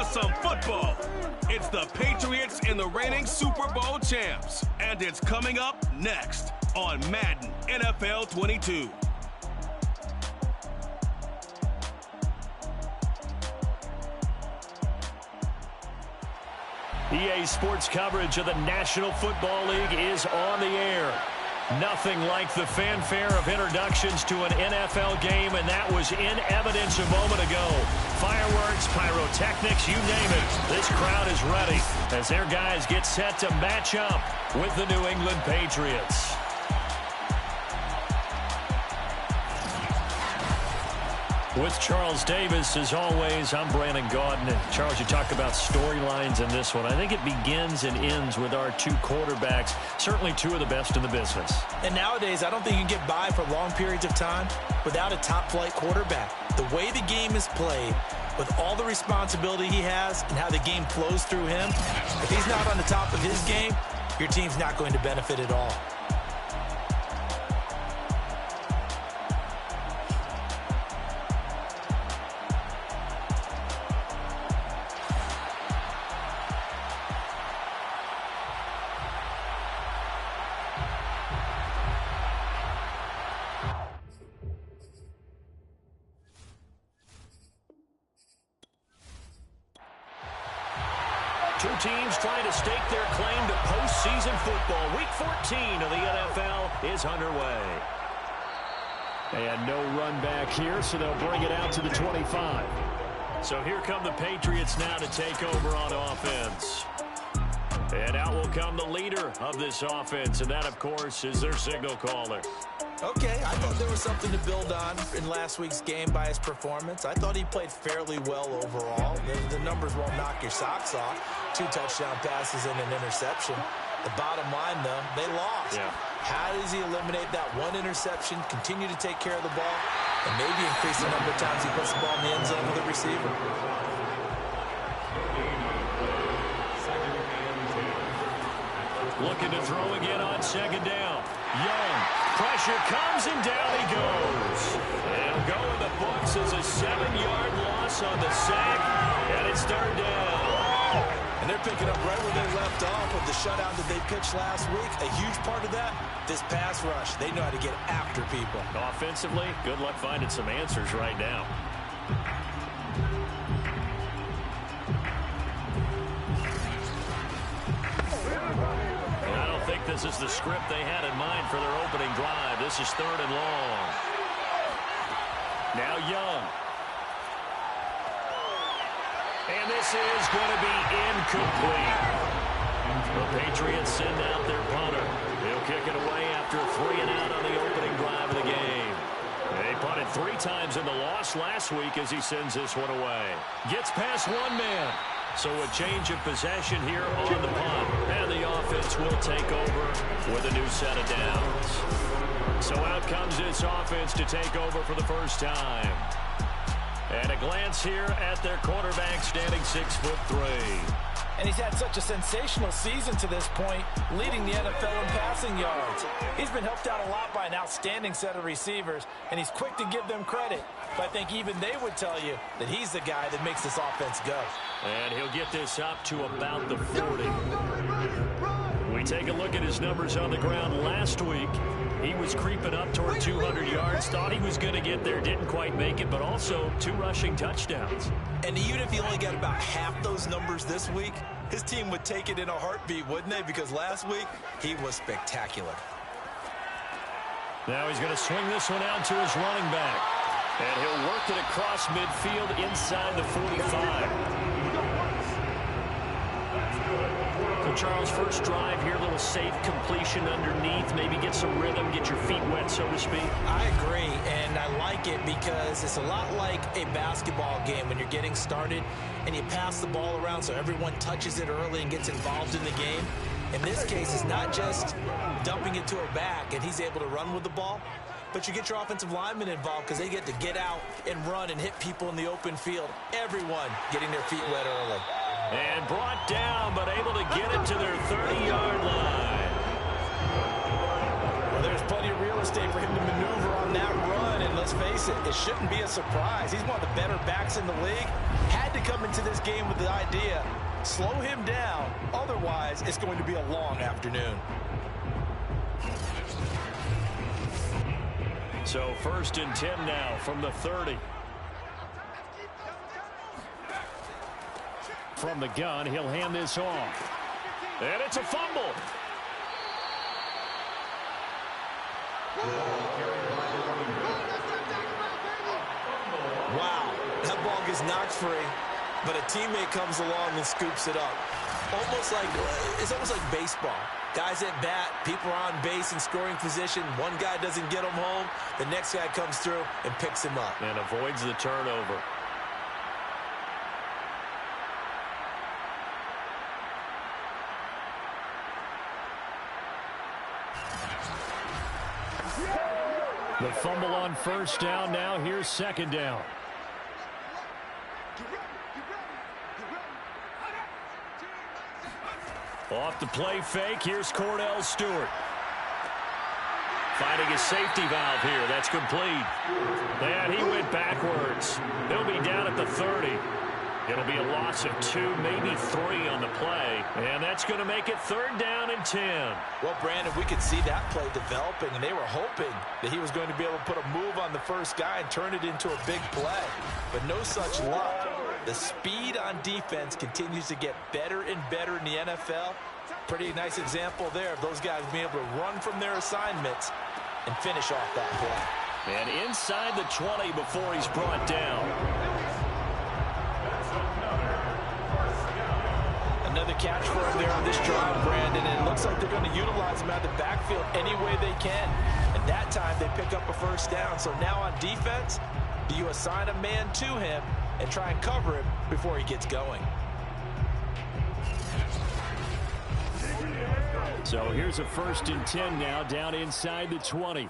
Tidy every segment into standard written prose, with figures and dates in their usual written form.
for some football. It's the Patriots and the reigning Super Bowl champs. And it's coming up next on Madden NFL 22. EA Sports coverage of the National Football League is on the air. Nothing like the fanfare of introductions to an NFL game, and that was in evidence a moment ago. Fireworks, pyrotechnics, you name it. This crowd is ready as their guys get set to match up with the New England Patriots. With Charles Davis, as always, I'm Brandon Gaudin. And Charles, you talk about storylines in this one. I think it begins and ends with our two quarterbacks, certainly two of the best in the business. And nowadays, I don't think you can get by for long periods of time without a top-flight quarterback. The way the game is played, with all the responsibility he has and how the game flows through him, if he's not on the top of his game, your team's not going to benefit at all. Two teams trying to stake their claim to postseason football. Week 14 of the NFL is underway. And no run back here, so they'll bring it out to the 25. So here come the Patriots now to take over on offense. And out will come the leader of this offense, and that, of course, is their signal caller. Okay, I thought there was something to build on in last week's game by his performance. I thought he played fairly well overall. The numbers won't knock your socks off. 2 touchdown passes and an interception. The bottom line, though, they lost. Yeah. How does he eliminate that one interception, continue to take care of the ball, and maybe increase the number of times he puts the ball in the end zone with the receiver? Looking to throw again on second down. Young. Pressure comes and down he goes. It'll go in the books as a 7-yard loss on the sack, and it's third down. And they're picking up right where they left off with the shutout that they pitched last week. A huge part of that, this pass rush. They know how to get after people. Offensively, good luck finding some answers right now. This is the script they had in mind for their opening drive. This is 3rd and long. Now Young. And this is going to be incomplete. The Patriots send out their punter. He'll kick it away after a 3 and out on the opening drive of the game. They punted 3 times in the loss last week as he sends this one away. Gets past one man. So a change of possession here on the punt. And the offense will take over with a new set of downs. So out comes this offense to take over for the first time. And a glance here at their quarterback standing 6'3". And he's had such a sensational season to this point, leading the NFL in passing yards. He's been helped out a lot by an outstanding set of receivers, and he's quick to give them credit. But I think even they would tell you that he's the guy that makes this offense go. And he'll get this up to about the 40. We take a look at his numbers on the ground last week. He was creeping up toward 200 yards, thought he was going to get there, didn't quite make it, but also 2 rushing touchdowns. And even if he only got about half those numbers this week, his team would take it in a heartbeat, wouldn't they? Because last week, he was spectacular. Now he's going to swing this one out to his running back. And he'll work it across midfield inside the 45. So Charles, first drive here, a little safe completion underneath, maybe get some rhythm, get your feet wet, so to speak. I agree, and I like it because it's a lot like a basketball game when you're getting started and you pass the ball around so everyone touches it early and gets involved in the game. In this case, it's not just dumping it to a back and he's able to run with the ball, but you get your offensive linemen involved because they get to get out and run and hit people in the open field. Everyone getting their feet wet early. And brought down, but able to get it to their 30-yard line. Well, there's plenty of real estate for him to maneuver on that run, and let's face it, it shouldn't be a surprise. He's one of the better backs in the league. Had to come into this game with the idea, slow him down. Otherwise, it's going to be a long afternoon. So 1st and 10 now from the 30. From the gun, he'll hand this off. And it's a fumble. Wow, that ball gets knocked free, but a teammate comes along and scoops it up. It's almost like baseball. Guys at bat, people are on base in scoring position. One guy doesn't get him home. The next guy comes through and picks him up. And avoids the turnover. The fumble on 1st down. Now here's 2nd down. Off the play fake. Here's Cordell Stewart. Finding his safety valve here. That's complete. And he went backwards. He'll be down at the 30. It'll be a loss of 2, maybe 3 on the play. And that's going to make it 3rd down and 10. Well, Brandon, we could see that play developing, and they were hoping that he was going to be able to put a move on the first guy and turn it into a big play. But no such luck. The speed on defense continues to get better and better in the NFL. Pretty nice example there of those guys being able to run from their assignments and finish off that play. And inside the 20 before he's brought down. Another catch for him there on this drive, Brandon, and it looks like they're going to utilize him out of the backfield any way they can. And that time they pick up a 1st down. So now on defense, do you assign a man to him and try and cover him before he gets going? So here's a 1st and 10 now, down inside the 20.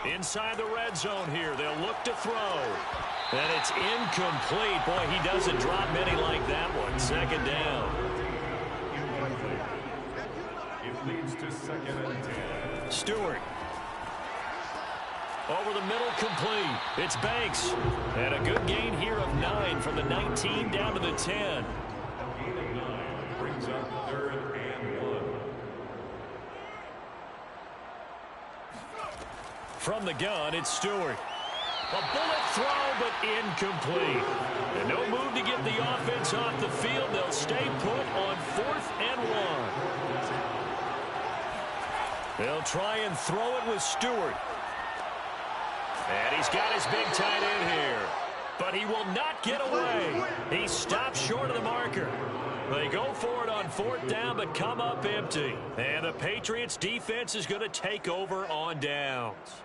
Inside the red zone here. They'll look to throw. And it's incomplete. Boy, he doesn't drop many like that one. 2nd down. It leads to 2nd and 10. Stewart. Over the middle, complete. It's Banks. And a good gain here of 9 from the 19 down to the 10. Gain of 9 brings up 3rd and 1. From the gun, it's Stewart. A bullet throw, but incomplete. And no move to get the offense off the field. They'll stay put on 4th and 1. They'll try and throw it with Stewart. And he's got his big tight end here. But he will not get away. He stops short of the marker. They go for it on 4th down, but come up empty. And the Patriots defense is going to take over on downs.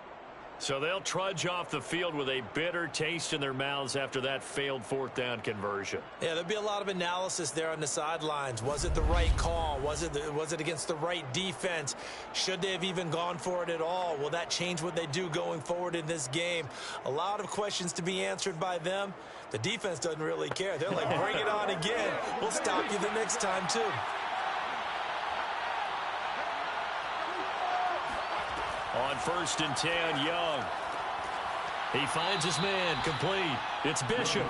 So they'll trudge off the field with a bitter taste in their mouths after that failed 4th down conversion. Yeah, there'll be a lot of analysis there on the sidelines. Was it the right call? Was it against the right defense? Should they have even gone for it at all? Will that change what they do going forward in this game? A lot of questions to be answered by them. The defense doesn't really care. They're like, bring it on again. We'll stop you the next time, too. On 1st and 10, Young. He finds his man, complete. It's Bishop.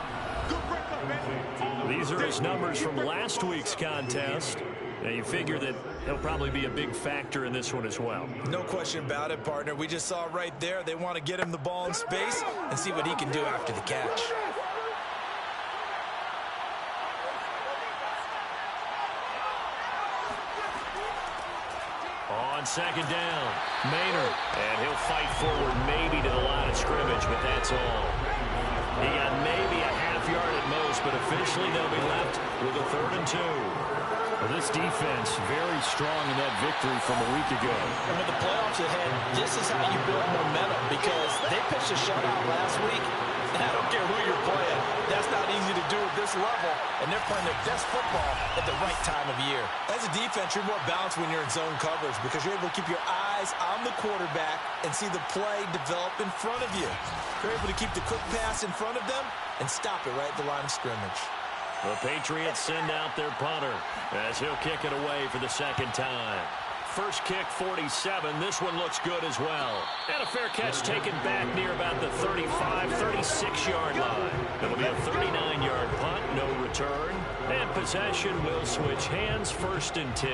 These are his numbers from last week's contest. Now you figure that he'll probably be a big factor in this one as well. No question about it, partner. We just saw right there they want to get him the ball in space and see what he can do after the catch. On 2nd down, Maynard. And he'll fight forward maybe to the line of scrimmage, but that's all. He got maybe a half yard at most, but officially they'll be left with a 3rd and 2. Well, this defense very strong in that victory from a week ago. And with the playoffs ahead, this is how you build momentum, because they pitched a shutout last week, and I don't care who you're playing. That's not easy to do at this level, and they're playing their best football at the right time of year. As a defense, you're more balanced when you're in zone coverage because you're able to keep your eyes on the quarterback and see the play develop in front of you. You're able to keep the quick pass in front of them and stop it right at the line of scrimmage. The Patriots send out their punter as he'll kick it away for the 2nd time. first kick 47. This one looks good as well. And a fair catch taken back near about the 35, 36-yard line. It'll be a 39-yard punt, no return. And possession will switch hands, 1st and 10.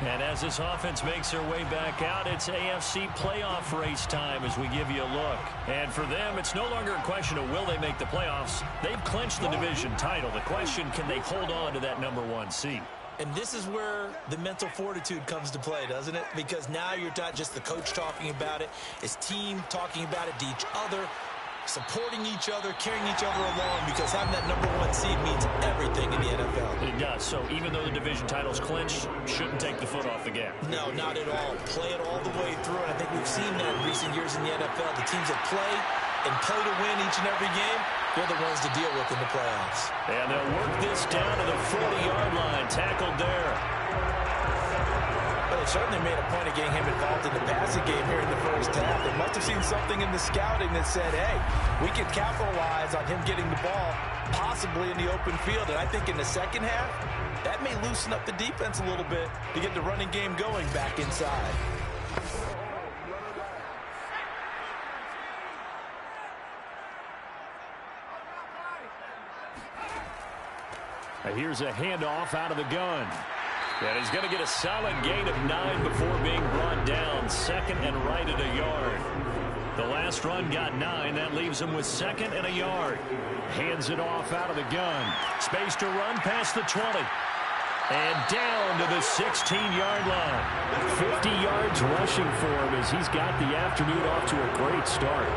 And as this offense makes their way back out, it's AFC playoff race time as we give you a look. And for them, it's no longer a question of will they make the playoffs. They've clinched the division title. The question, can they hold on to that #1 seed? And this is where the mental fortitude comes to play, doesn't it? Because now you're not just the coach talking about it, it's team talking about it to each other, supporting each other, carrying each other along, because having that #1 seed means everything in the NFL. It does. So even though the division title's clinched, shouldn't take the foot off the gas. No, not at all. Play it all the way through, and I think we've seen that in recent years in the NFL. The teams that play and play to win each and every game, they're the ones to deal with in the playoffs. And they'll work this down to the 40-yard line. Tackled there. Well, they certainly made a point of getting him involved in the passing game here in the first half. They must have seen something in the scouting that said, hey, we can capitalize on him getting the ball possibly in the open field. And I think in the second half, that may loosen up the defense a little bit to get the running game going back inside. Here's a handoff out of the gun. And he's going to get a solid gain of 9 before being brought down. 2nd and right at a yard. The last run got 9. That leaves him with 2nd and a yard. Hands it off out of the gun. Space to run past the 20. And down to the 16-yard line. 50 yards rushing for him as he's got the afternoon off to a great start.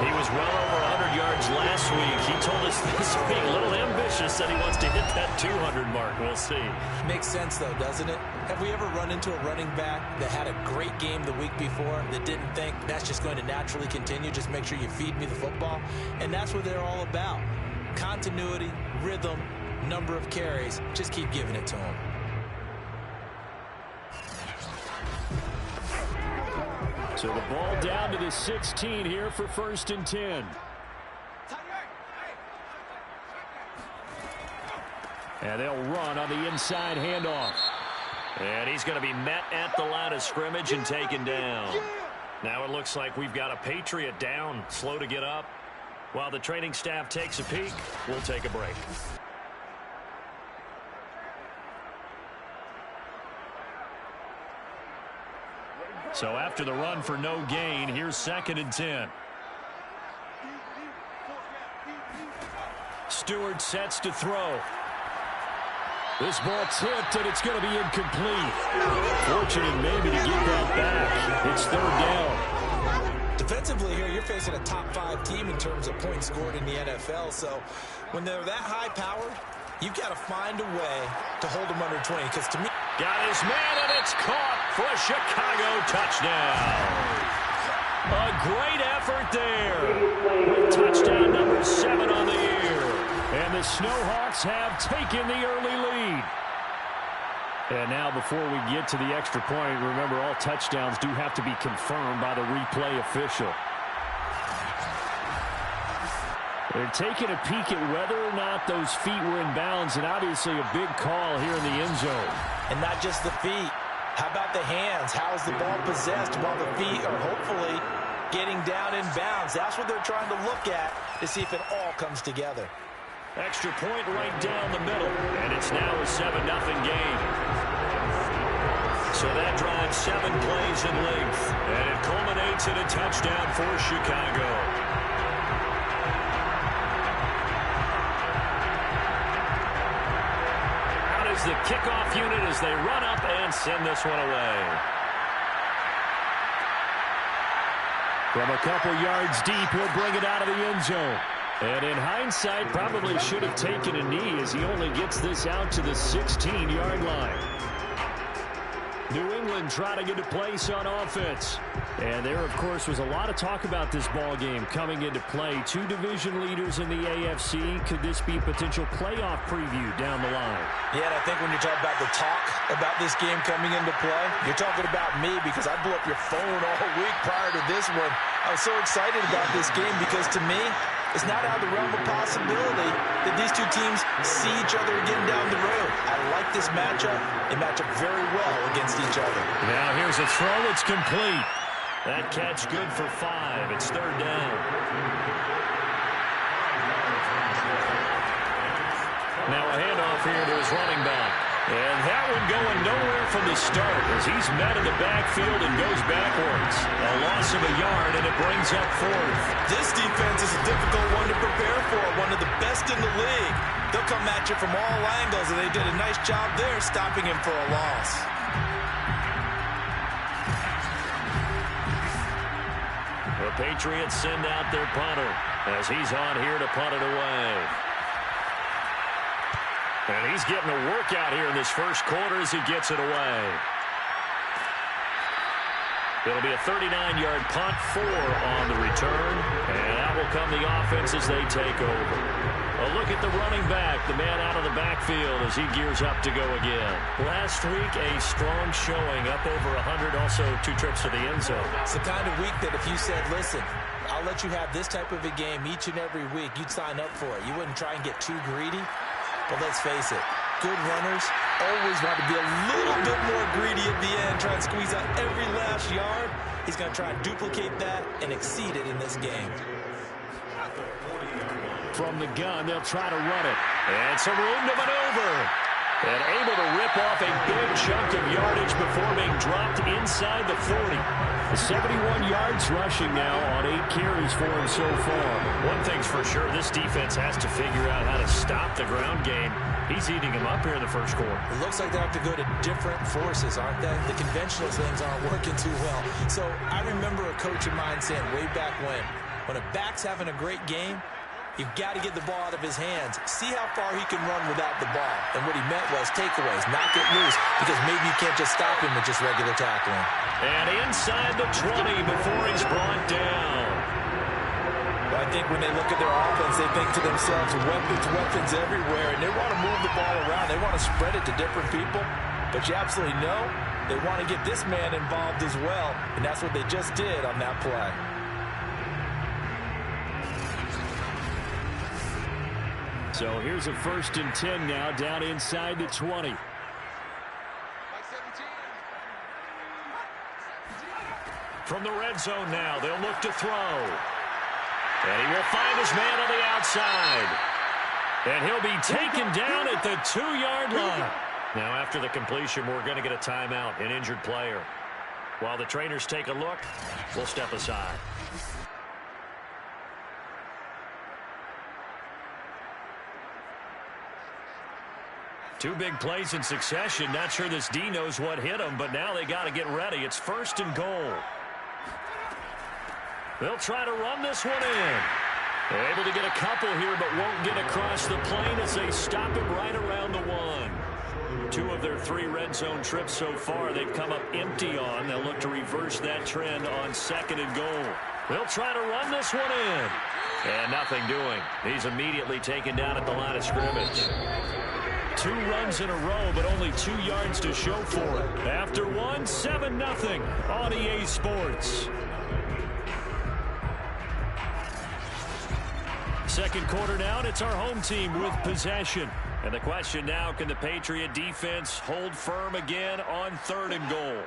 He was well over 100 yards last week. He told us this week, a little ambitious, that he wants to hit that 200 mark. We'll see. Makes sense, though, doesn't it? Have we ever run into a running back that had a great game the week before that didn't think that's just going to naturally continue? Just make sure you feed me the football. And that's what they're all about. Continuity, rhythm, number of carries. Just keep giving it to them. So the ball down to the 16 here for 1st and 10. And they'll run on the inside handoff. And he's going to be met at the line of scrimmage and taken down. Now it looks like we've got a Patriot down, slow to get up. While the training staff takes a peek, we'll take a break. So after the run for no gain, here's 2nd and 10. Stewart sets to throw. This ball tipped, and it's going to be incomplete. Fortunate maybe to get that back. It's 3rd down. Defensively here, you're facing a top-5 team in terms of points scored in the NFL. So when they're that high-powered, you've got to find a way to hold them under 20. Because to me, got his man, and it's caught for a Chicago touchdown. A great effort there. Touchdown number 7 on the year. And the Snowhawks have taken the early lead. And now before we get to the extra point, remember all touchdowns do have to be confirmed by the replay official. They're taking a peek at whether or not those feet were in bounds, and obviously a big call here in the end zone. And not just the feet. How about the hands? How is the ball possessed while the feet are hopefully getting down in bounds? That's what they're trying to look at to see if it all comes together. Extra point right down the middle, and it's now a 7-0 game. So that drives 7 plays in length, and it culminates in a touchdown for Chicago. Out is the kickoff unit as they run up and send this one away. From a couple yards deep, he'll bring it out of the end zone. And in hindsight, probably should have taken a knee as he only gets this out to the 16-yard line. New England trying to get a place on offense. And there, of course, was a lot of talk about this ball game coming into play. 2 division leaders in the AFC. Could this be a potential playoff preview down the line? Yeah, and I think when you talk about the talk about this game coming into play, you're talking about me because I blew up your phone all week prior to this one. I was so excited about this game because to me, it's not out of the realm of possibility that these two teams see each other again down the road. I like this matchup. They match up very well against each other. Now here's a throw. It's complete. That catch good for 5. It's third down. Now a handoff here to his running back. And that one going nowhere from the start as he's met in the backfield and goes backwards. A loss of a yard, and it brings up 4th. This defense is a difficult one to prepare for, one of the best in the league. They'll come at you from all angles, and they did a nice job there stopping him for a loss. The Patriots send out their punter as he's on here to punt it away. And he's getting a workout here in this first quarter as he gets it away. It'll be a 39-yard punt, 4 on the return. And out will come the offense as they take over. A look at the running back, the man out of the backfield as he gears up to go again. Last week, a strong showing, up over 100, also 2 trips to the end zone. It's the kind of week that if you said, listen, I'll let you have this type of a game each and every week, you'd sign up for it. You wouldn't try and get too greedy. But let's face it, good runners always want to be a little bit more greedy at the end, try and squeeze out every last yard. He's going to try and duplicate that and exceed it in this game. From the gun, they'll try to run it. And some room to maneuver. And able to rip off a big chunk of yardage before being dropped inside the 40. 71 yards rushing now on 8 carries for him so far. One thing's for sure, this defense has to figure out how to stop the ground game. He's eating him up here in the first quarter. It looks like they have to go to different forces, aren't they? The conventional things aren't working too well. So I remember a coach of mine saying way back when a back's having a great game, you've got to get the ball out of his hands. See how far he can run without the ball. And what he meant was takeaways, not get loose, because maybe you can't just stop him with just regular tackling. And inside the 20 before he's brought down. I think when they look at their offense, they think to themselves, weapons everywhere, and they want to move the ball around. They want to spread it to different people. But you absolutely know they want to get this man involved as well, and that's what they just did on that play. So here's a 1st and 10 now, down inside the 20. From the red zone now, they'll look to throw. And he will find his man on the outside. And he'll be taken down at the 2-yard line. Now after the completion, we're going to get a timeout, an injured player. While the trainers take a look, we'll step aside. Two big plays in succession. Not sure this D knows what hit him, but now they got to get ready. It's 1st and goal. They'll try to run this one in. They're able to get a couple here, but won't get across the plane as they stop him right around the 1. 2 of their 3 red zone trips so far, they've come up empty on. They'll look to reverse that trend on 2nd and goal. They'll try to run this one in. And nothing doing. He's immediately taken down at the line of scrimmage. 2 runs in a row, but only 2 yards to show for it. After 1, 7-0 on EA Sports. Second quarter now, and it's our home team with possession. And the question now, can the Patriot defense hold firm again on 3rd and goal?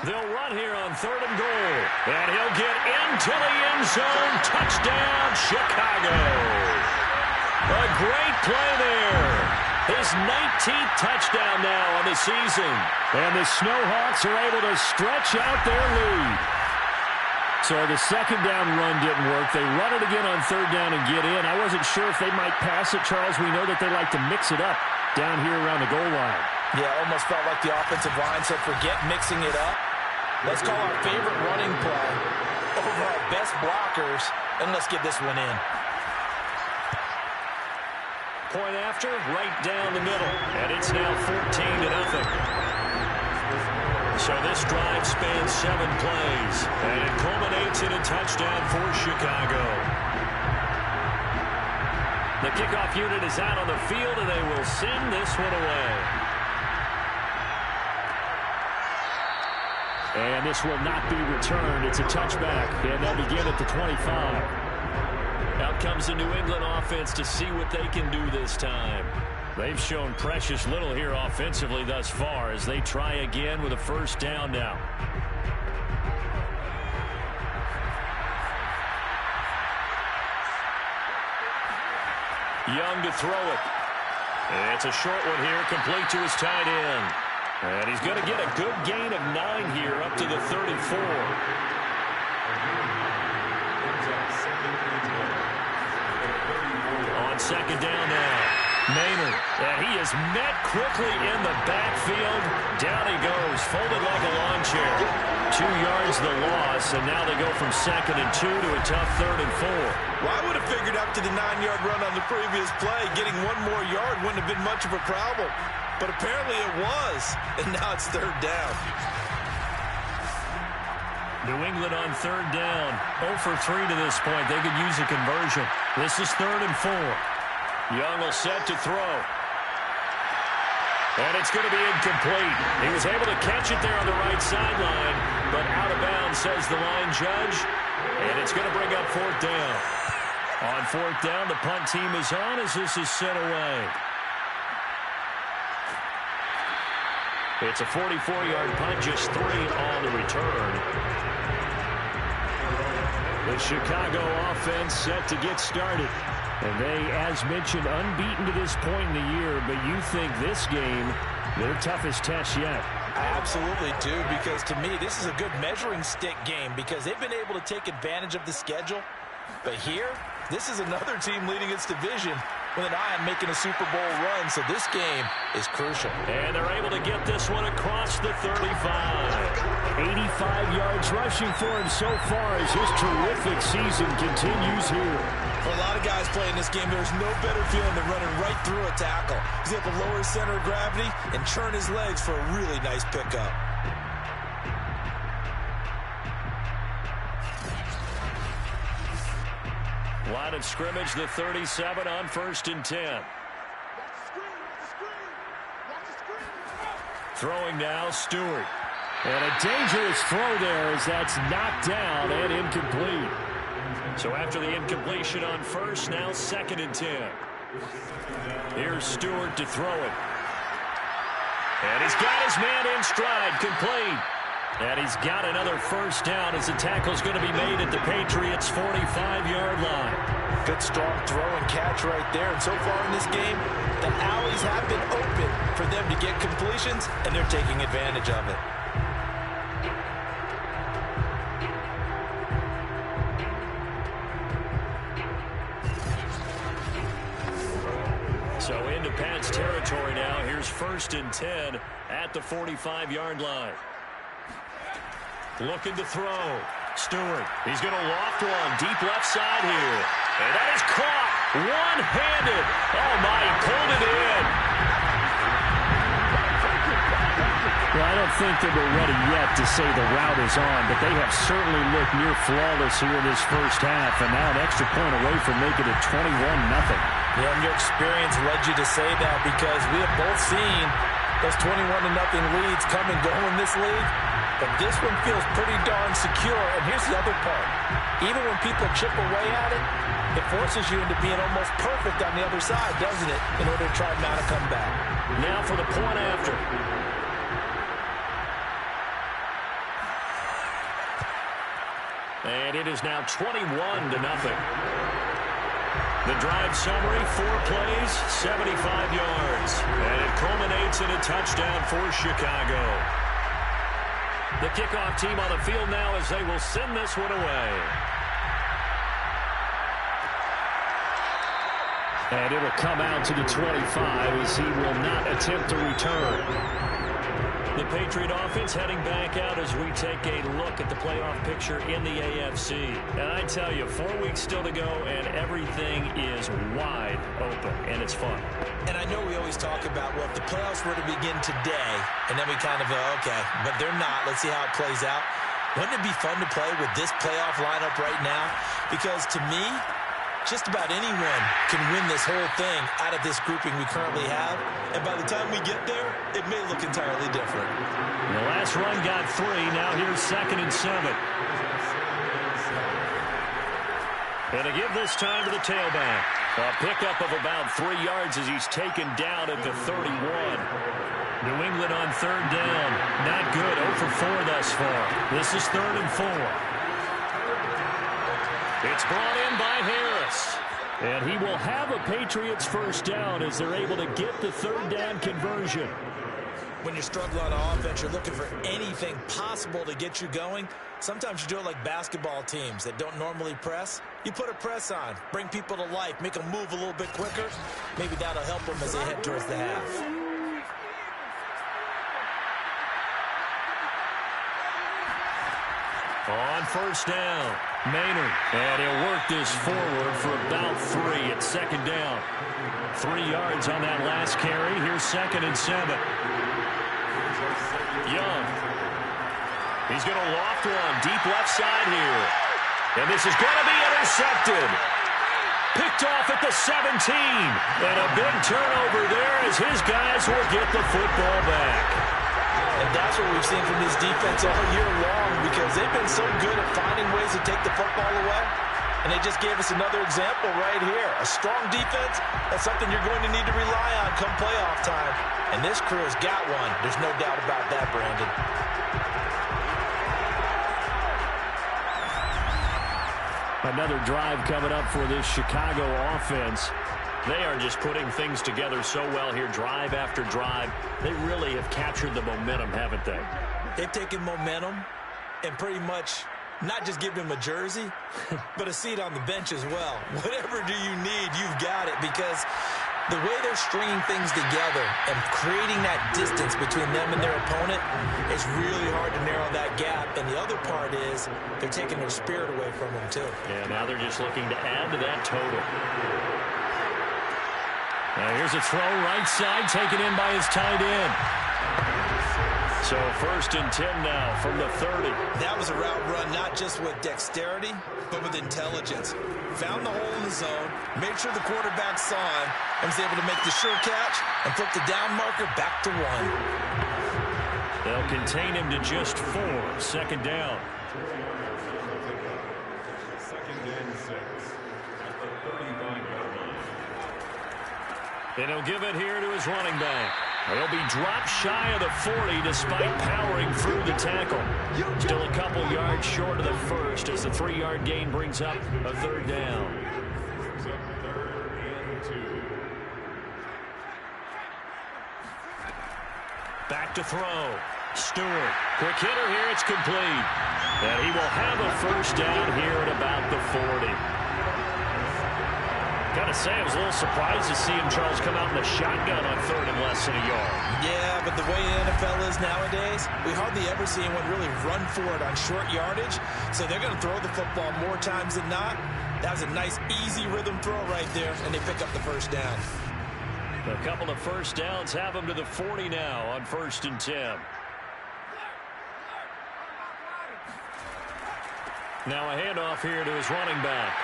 They'll run here on 3rd and goal. And he'll get into the end zone. Touchdown, Chicago. A great play there. His 19th touchdown now on the season. And the Snowhawks are able to stretch out their lead. So the 2nd down run didn't work. They run it again on 3rd down and get in. I wasn't sure if they might pass it, Charles. We know that they like to mix it up down here around the goal line. Yeah, almost felt like the offensive line said, forget mixing it up. Let's call our favorite running play over our best blockers, and let's get this one in. Point after, right down the middle. And it's now 14-0. So this drive spans 7 plays. And it culminates in a touchdown for Chicago. The kickoff unit is out on the field, and they will send this one away. And this will not be returned. It's a touchback, and they'll begin at the 25. Out comes the New England offense to see what they can do this time. They've shown precious little here offensively thus far as they try again with a first down now. Young to throw it. It's a short one here, complete to his tight end. And he's going to get a good gain of 9 here up to the 34. On second down now. Maynard, and he is met quickly in the backfield. Down he goes, folded like a lawn chair. 2 yards the loss, and now they go from 2nd and 2 to a tough 3rd and 4. Well, I would have figured up to the 9-yard run on the previous play. Getting 1 more yard wouldn't have been much of a problem. But apparently it was, and now it's 3rd down. New England on 3rd down. 0 for 3 to this point. They could use a conversion. This is 3rd and 4. Young will set to throw. And it's going to be incomplete. He was able to catch it there on the right sideline, but out of bounds, says the line judge. And it's going to bring up 4th down. On 4th down, the punt team is on as this is sent away. It's a 44-yard punt, just 3 on the return. The Chicago offense set to get started. And they, as mentioned, unbeaten to this point in the year, but you think this game, their toughest test yet. I absolutely do, because to me, this is a good measuring stick game because they've been able to take advantage of the schedule. But here, this is another team leading its division with an eye on making a Super Bowl run, so this game is crucial. And they're able to get this one across the 35. 85 yards rushing for him so far as his terrific season continues here. For a lot of guys playing this game, there's no better feeling than running right through a tackle. He's able to lower his center of gravity and churn his legs for a really nice pickup. Line of scrimmage, the 37 on 1st and 10. Throwing now, Stewart. And a dangerous throw there as that's knocked down and incomplete. So after the incompletion on 1st, now 2nd and 10. Here's Stewart to throw it. And he's got his man in stride, complete. And he's got another first down as the tackle's going to be made at the Patriots' 45-yard line. Good strong throw and catch right there. And so far in this game, the alleys have been open for them to get completions, and they're taking advantage of it. So into Pat's territory now. Here's 1st and 10 at the 45-yard line. Looking to throw. Stewart. He's going to loft one. Deep left side here. And that is caught. One-handed. Oh, my. He pulled it in. Well, I don't think that we're ready yet to say the route is on, but they have certainly looked near flawless here in this first half, and now an extra point away from making it 21-0. Yeah, and your experience led you to say that because we have both seen those 21-0 leads come and go in this league. But this one feels pretty darn secure. And here's the other part. Even when people chip away at it, it forces you into being almost perfect on the other side, doesn't it, in order to try and mount a comeback. Now for the point after. And it is now 21-0. The drive summary, 4 plays, 75 yards. And it culminates in a touchdown for Chicago. The kickoff team on the field now as they will send this one away. And it'll come out to the 25 as he will not attempt to return. The Patriot offense heading back out as we take a look at the playoff picture in the AFC. And I tell you, 4 weeks still to go, and everything is wide open, and it's fun. And I know we always talk about, well, if the playoffs were to begin today, and then we kind of go, okay, but they're not. Let's see how it plays out. Wouldn't it be fun to play with this playoff lineup right now? Because to me, Just about anyone can win this whole thing out of this grouping we currently have. And by the time we get there, it may look entirely different. The last run got 3. Now here's 2nd and 7. And to give this time to the tailback. A pickup of about 3 yards as he's taken down at the 31. New England on 3rd down. Not good. 0 for 4 thus far. This is 3rd and 4. It's brought in by Harris. And he will have a Patriots first down as they're able to get the 3rd down conversion. When you're struggling on offense, you're looking for anything possible to get you going. Sometimes you do it like basketball teams that don't normally press. You put a press on, bring people to life, make them move a little bit quicker. Maybe that'll help them as they head towards the half. On 1st down, Maynard. And he'll work this forward for about 3 at 2nd down. 3 yards on that last carry. Here's 2nd and 7. Young. He's going to loft one deep left side here. And this is going to be intercepted. Picked off at the 17. And a big turnover there as his guys will get the football back. And that's what we've seen from this defense all year long, because they've been so good at finding ways to take the football away. And they just gave us another example right here. A strong defense, that's something you're going to need to rely on come playoff time. And this crew has got one. There's no doubt about that, Brandon. Another drive coming up for this Chicago offense. They are just putting things together so well here, drive after drive. They really have captured the momentum, haven't they? They've taken momentum and pretty much not just give him a jersey, but a seat on the bench as well. Whatever do you need, you've got it, because the way they're stringing things together and creating that distance between them and their opponent, it's really hard to narrow that gap. And the other part is they're taking their spirit away from them, too. Yeah, now they're just looking to add to that total. Now here's a throw right side, taken in by his tight end. So 1st and 10 now from the 30. That was a route run not just with dexterity, but with intelligence. Found the hole in the zone, made sure the quarterback saw him, and was able to make the sure catch and flip the down marker back to 1. They'll contain him to just 4. 2nd down. 2nd and 6 at the 35-yard line. And he'll give it here to his running back. He'll be dropped shy of the 40 despite powering through the tackle. Still a couple yards short of the first as the 3-yard gain brings up a 3rd down. Brings up 3rd and 2. Back to throw. Stewart. Quick hitter here. It's complete. And he will have a first down here at about the 40. Got to say, I was a little surprised to see him, Charles, come out in the shotgun on 3rd and less than a yard. Yeah, but the way the NFL is nowadays, we hardly ever see anyone really run for it on short yardage. So they're going to throw the football more times than not. That was a nice, easy rhythm throw right there, and they pick up the first down. A couple of first downs have him to the 40 now on 1st and 10. Now a handoff here to his running back.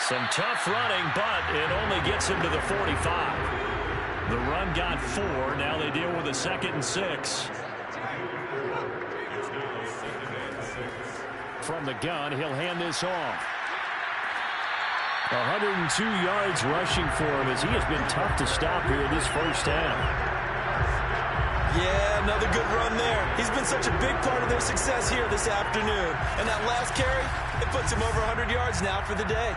Some tough running, but it only gets him to the 45. The run got 4. Now they deal with a 2nd and 6. From the gun, he'll hand this off. 102 yards rushing for him as he has been tough to stop here this first half. Yeah, another good run there. He's been such a big part of their success here this afternoon. And that last carry, it puts him over 100 yards now for the day.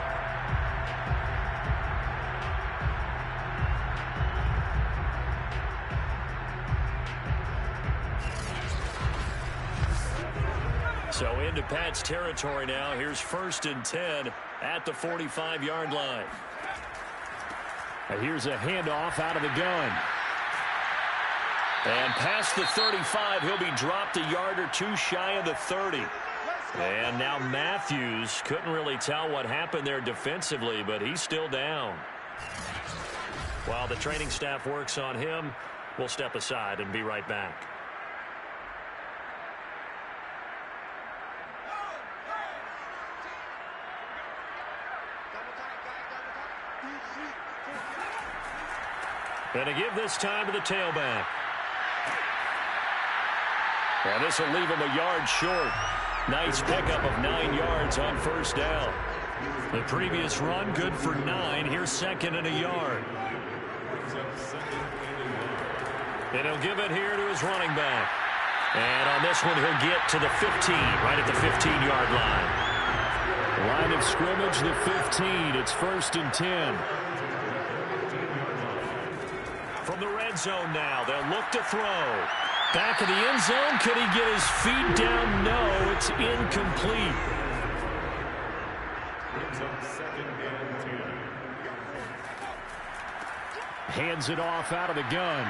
So into Pat's territory now. Here's 1st and 10 at the 45-yard line. And here's a handoff out of the gun. And past the 35, he'll be dropped a yard or 2 shy of the 30. And now Matthews couldn't really tell what happened there defensively, but he's still down. While the training staff works on him, we'll step aside and be right back. And to give this time to the tailback. And this will leave him a yard short. Nice pickup of 9 yards on first down. The previous run, good for 9. Here's second and a yard. And he'll give it here to his running back. And on this one, he'll get to the 15, right at the 15-yard line. Line of scrimmage, the 15. It's 1st and 10. From the red zone now, they'll look to throw. Back of the end zone. Could he get his feet down? No, it's incomplete. Hands it off out of the gun.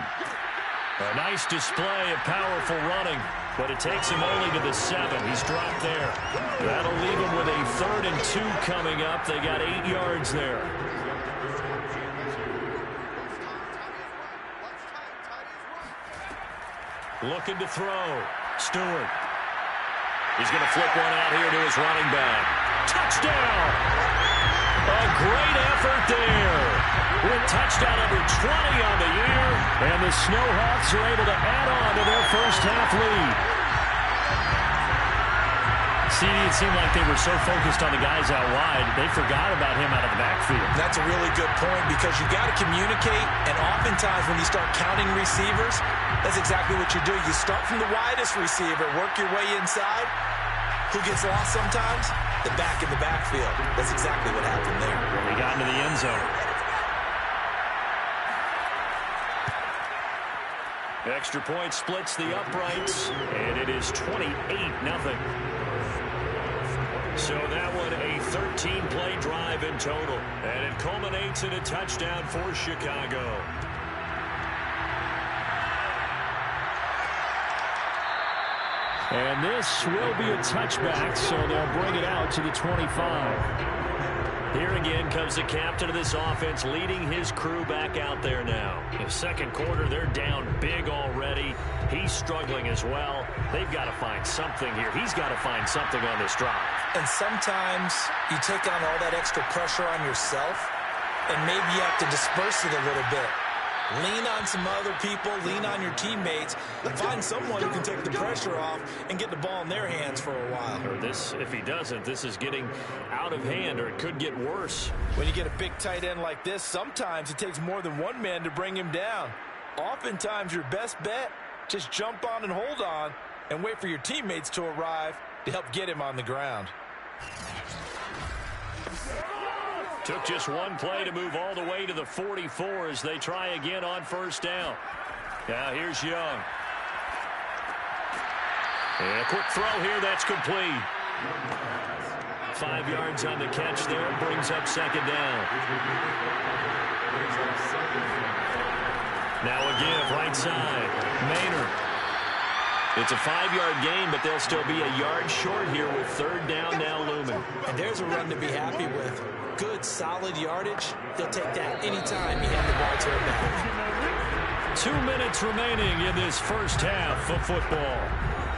A nice display of powerful running, but it takes him only to the 7. He's dropped there. That'll leave him with a 3rd and 2 coming up. They got 8 yards there. Looking to throw. Stewart. He's going to flip one out here to his running back. Touchdown! A great effort there. With touchdown number 20 on the year. And the Snowhawks are able to add on to their first half lead. CD, it seemed like they were so focused on the guys out wide, they forgot about him out of the backfield. That's a really good point because you got to communicate, and oftentimes when you start counting receivers, that's exactly what you do. You start from the widest receiver, work your way inside. Who gets lost sometimes? The back in the backfield. That's exactly what happened there. When he got into the end zone. Extra point splits the uprights, and it is 28-0. So that one a 13-play drive in total, and it culminates in a touchdown for Chicago. And this will be a touchback, so they'll bring it out to the 25. Here again comes the captain of this offense leading his crew back out there now. In the second quarter, they're down big already. He's struggling as well. They've got to find something here. He's got to find something on this drive. And sometimes you take on all that extra pressure on yourself, and maybe you have to disperse it a little bit. Lean on some other people, lean on your teammates, and find someone who can take the pressure off and get the ball in their hands for a while. Or this, if he doesn't, this is getting out of hand, or it could get worse. When you get a big tight end like this, sometimes it takes more than one man to bring him down. Oftentimes, your best bet, just jump on and hold on and wait for your teammates to arrive to help get him on the ground. Took just one play to move all the way to the 44 as they try again on first down. Now here's Young. And a quick throw here, that's complete. 5 yards on the catch there, brings up second down. Now a give, right side. Maynard. It's a 5-yard gain, but they'll still be a yard short here with third down now looming. And there's a run to be happy with. Good, solid yardage. They'll take that anytime you have the ball turned back. 2 minutes remaining in this first half of football.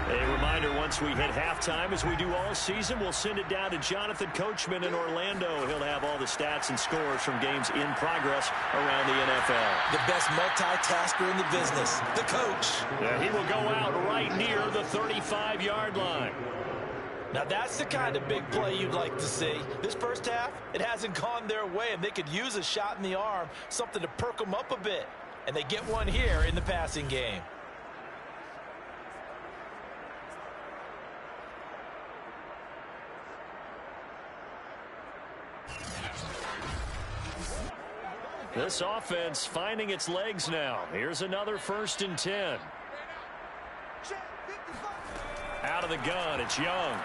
A reminder, once we hit halftime, as we do all season, we'll send it down to Jonathan Coachman in Orlando. He'll have all the stats and scores from games in progress around the NFL. The best multitasker in the business, the coach. Yeah, he will go out right near the 35-yard line. Now that's the kind of big play you'd like to see. This first half, it hasn't gone their way, and they could use a shot in the arm, something to perk them up a bit. And they get one here in the passing game. This offense finding its legs now. Here's another 1st and 10. Out of the gun, it's Young.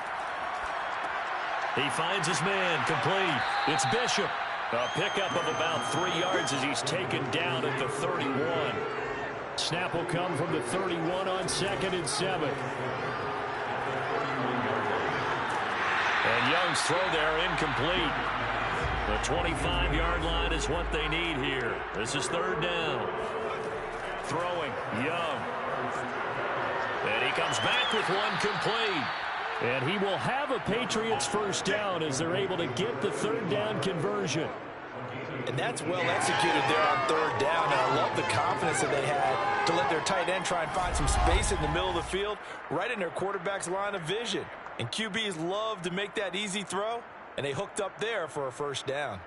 He finds his man, complete. It's Bishop. A pickup of about 3 yards as he's taken down at the 31. Snap will come from the 31 on 2nd and 7. And Young's throw there incomplete. The 25-yard line is what they need here. This is third down. Throwing, Young. And he comes back with one complete. And he will have a Patriots first down as they're able to get the third down conversion. And that's well executed there on third down. And I love the confidence that they had to let their tight end try and find some space in the middle of the field, right in their quarterback's line of vision. And QBs love to make that easy throw, and they hooked up there for a first down.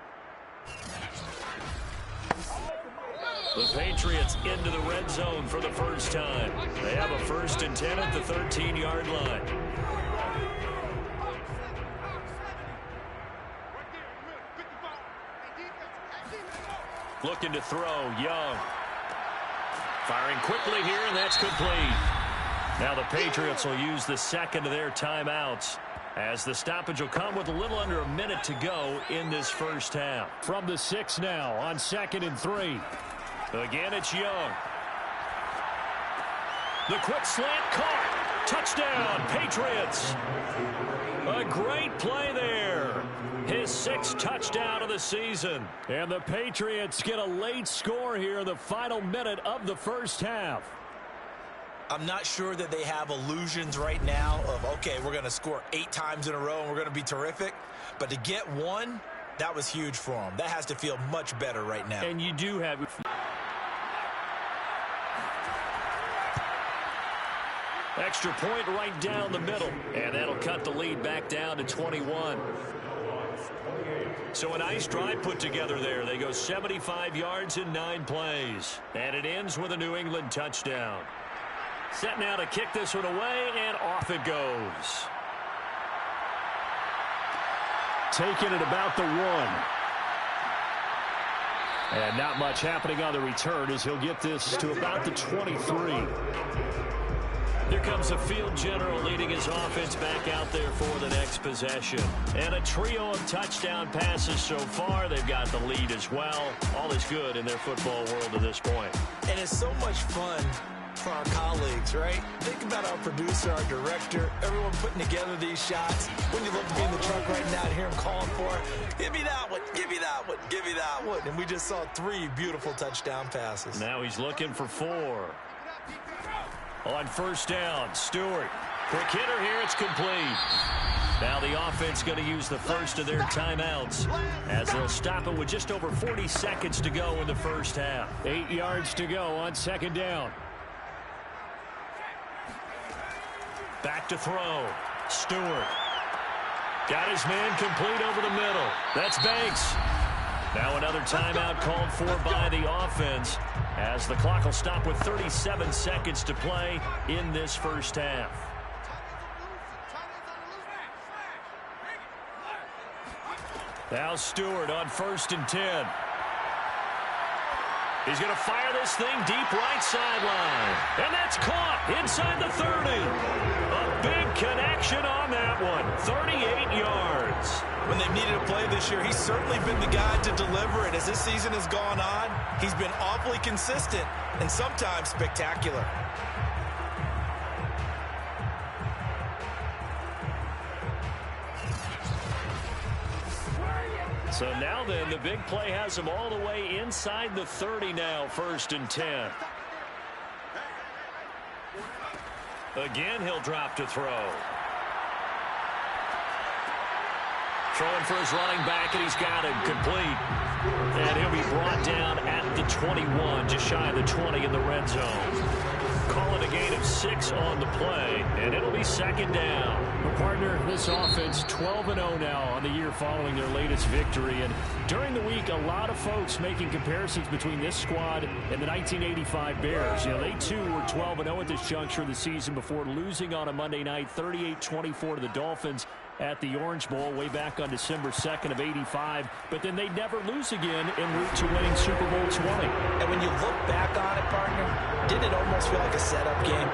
The Patriots into the red zone for the first time. They have a 1st and 10 at the 13-yard line. Looking to throw, Young. Firing quickly here, and that's complete. Now the Patriots will use the second of their timeouts, as the stoppage will come with a little under a minute to go in this first half. From the 6 now on 2nd and 3. Again, it's Young. The quick slant caught. Touchdown, Patriots. A great play there. His 6th touchdown of the season. And the Patriots get a late score here in the final minute of the first half. I'm not sure that they have illusions right now of, okay, we're going to score 8 times in a row and we're going to be terrific. But to get one, that was huge for them. That has to feel much better right now. And you do have... Extra point right down the middle. And that'll cut the lead back down to 21. So a nice drive put together there. They go 75 yards in 9 plays. And it ends with a New England touchdown. Set now to kick this one away, and off it goes. Taking it about the 1. And not much happening on the return as he'll get this to about the 23. Here comes the field general leading his offense back out there for the next possession. And a trio of touchdown passes so far. They've got the lead as well. All is good in their football world at this point. And it's so much fun for our colleagues, right? Think about our producer, our director, everyone putting together these shots. When you look to be in the truck right now and hear him calling for it, give me that one, give me that one, give me that one. And we just saw 3 beautiful touchdown passes. Now he's looking for 4. On first down, Stewart. Quick hitter here, it's complete. Now the offense going to use the first of their timeouts as they'll stop it with just over 40 seconds to go in the first half. 8 yards to go on 2nd down. Back to throw. Stewart. Got his man complete over the middle. That's Banks. Now another timeout called for by the offense as the clock will stop with 37 seconds to play in this first half. Now Stewart on 1st and 10. He's going to fire this thing deep right sideline. And that's caught inside the 30. A big connection on that one. 38 yards. When they've needed a play this year, he's certainly been the guy to deliver it. As this season has gone on, he's been awfully consistent and sometimes spectacular. So now then, the big play has him all the way inside the 30 now, 1st and 10. Again, he'll drop to throw. Throwing for his running back, and he's got it complete. And he'll be brought down at the 21, just shy of the 20 in the red zone. Calling a gain of 6 on the play, and it'll be 2nd down. Well, partner, this offense 12-0 now on the year following their latest victory. And during the week, a lot of folks making comparisons between this squad and the 1985 Bears. You know, they too were 12-0 at this juncture of the season before losing on a Monday night 38-24 to the Dolphins at the Orange Bowl way back on December 2nd of '85, but then they'd never lose again en route to winning Super Bowl 20. And when you look back on it, partner, didn't it almost feel like a setup game?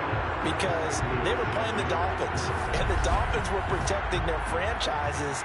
Because they were playing the Dolphins, and the Dolphins were protecting their franchise's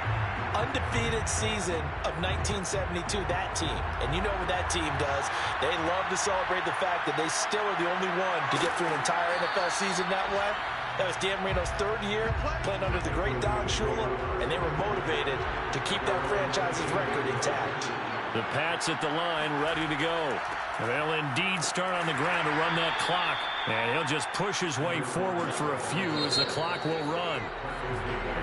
undefeated season of 1972, that team. And you know what that team does. They love to celebrate the fact that they still are the only one to get through an entire NFL season that way. That was Dan Marino's 3rd year playing under the great Don Shula, and they were motivated to keep that franchise's record intact. The Pats at the line, ready to go. They'll indeed start on the ground to run that clock, and he'll just push his way forward for a few as the clock will run.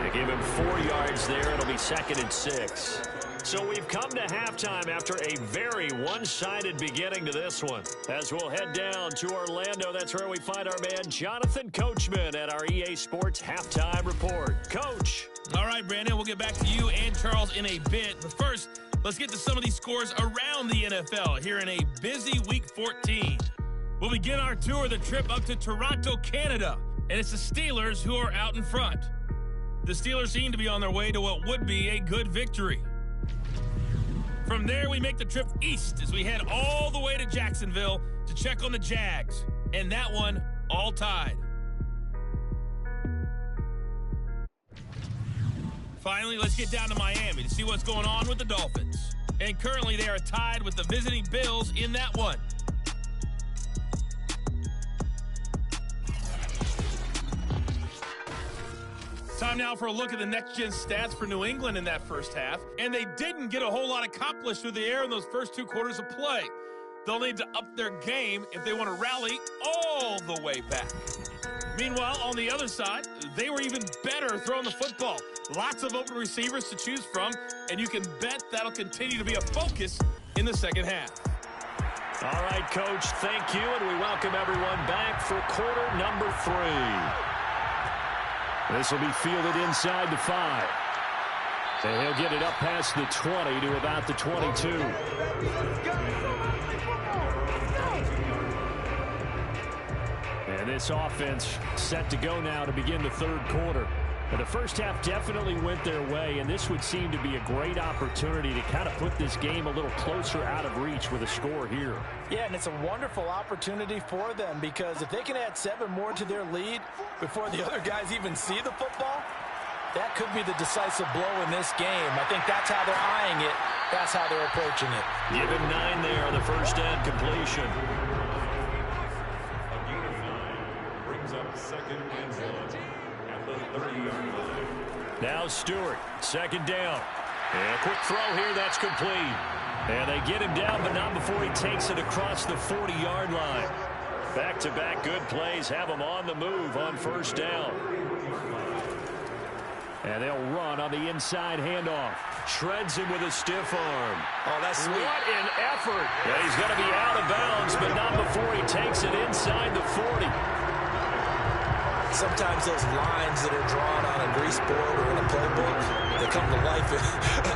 They give him 4 yards there. It'll be 2nd and 6. So we've come to halftime after a very one-sided beginning to this one. As we'll head down to Orlando, that's where we find our man Jonathan Coachman at our EA Sports Halftime Report. Coach. All right, Brandon, we'll get back to you and Charles in a bit. But first, let's get to some of these scores around the NFL here in a busy Week 14. We'll begin our tour, the trip up to Toronto, Canada. And it's the Steelers who are out in front. The Steelers seem to be on their way to what would be a good victory. From there, we make the trip east as we head all the way to Jacksonville to check on the Jags. And that one, all tied. Finally, let's get down to Miami to see what's going on with the Dolphins. And currently, they are tied with the visiting Bills in that one. Time now for a look at the next-gen stats for New England in that first half. And they didn't get a whole lot accomplished through the air in those first 2 quarters of play. They'll need to up their game if they want to rally all the way back. Meanwhile, on the other side, they were even better throwing the football. Lots of open receivers to choose from, and you can bet that'll continue to be a focus in the second half. All right, Coach, thank you, and we welcome everyone back for quarter number 3. This will be fielded inside the 5. And he'll get it up past the 20 to about the 22. And this offense set to go now to begin the third quarter. And the first half definitely went their way, and this would seem to be a great opportunity to kind of put this game a little closer out of reach with a score here. Yeah, and it's a wonderful opportunity for them because if they can add 7 more to their lead before the other guys even see the football, that could be the decisive blow in this game. I think that's how they're eyeing it. That's how they're approaching it. Give him 9 there on the first down completion. Brings up second and 1 at the 30-yard line. Now Stewart, second down. And a quick throw here, that's complete. And they get him down, but not before he takes it across the 40-yard line. Back-to-back good plays have him on the move on first down. And they'll run on the inside handoff. Shreds him with a stiff arm. Oh, that's sweet. What an effort. Yeah, he's going to be out of bounds, but not before he takes it inside the 40. Sometimes those lines that are drawn on a grease board or in a playbook, they come to life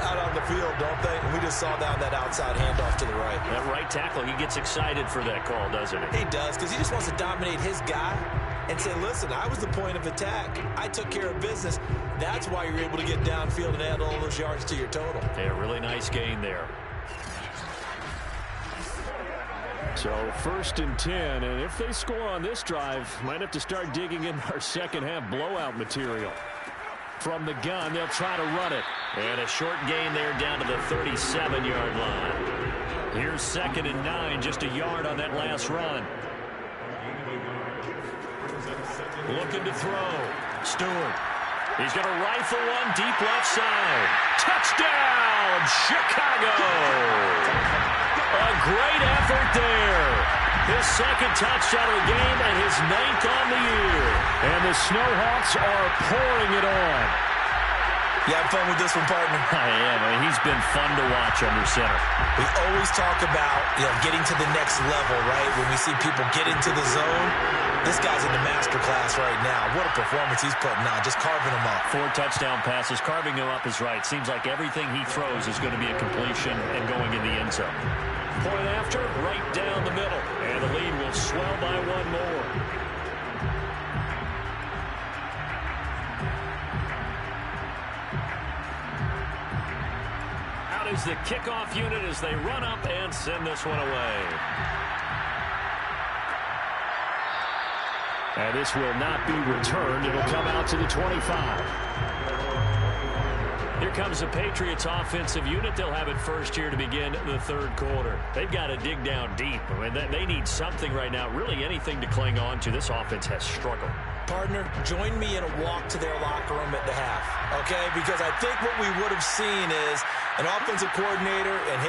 out on the field, don't they? And we just saw down that outside handoff to the right. That right tackle, he gets excited for that call, doesn't he? He does, because he just wants to dominate his guy and say, listen, I was the point of attack. I took care of business. That's why you're able to get downfield and add all those yards to your total. Yeah, really nice gain there. So first and 10, and if they score on this drive, might have to start digging in our second half blowout material. From the gun, they'll try to run it. And a short gain there down to the 37-yard line. Here's second and 9, just a yard on that last run. Looking to throw. Stewart. He's going to rifle one deep left side. Touchdown, Chicago! A great effort there. His second touchdown of the game and his 9th on the year. And the Snowhawks are pouring it on. You have fun with this one, partner? I am. I mean, he's been fun to watch under center. We always talk about, getting to the next level, right? When we see people get into the zone, this guy's in the master class right now. What a performance he's putting on, just carving them up. 4 touchdown passes. Carving them up is right. Seems like everything he throws is going to be a completion and going in the end zone. Point after, right down the middle. And the lead will swell by 1 more. Out is the kickoff unit as they run up and send this one away. And this will not be returned. It'll come out to the 25. Here comes the Patriots offensive unit. They'll have it first here to begin the third quarter. They've got to dig down deep. I mean, they need something right now, really anything to cling on to. This offense has struggled. Partner, join me in a walk to their locker room at the half, okay? Because I think what we would have seen is an offensive coordinator and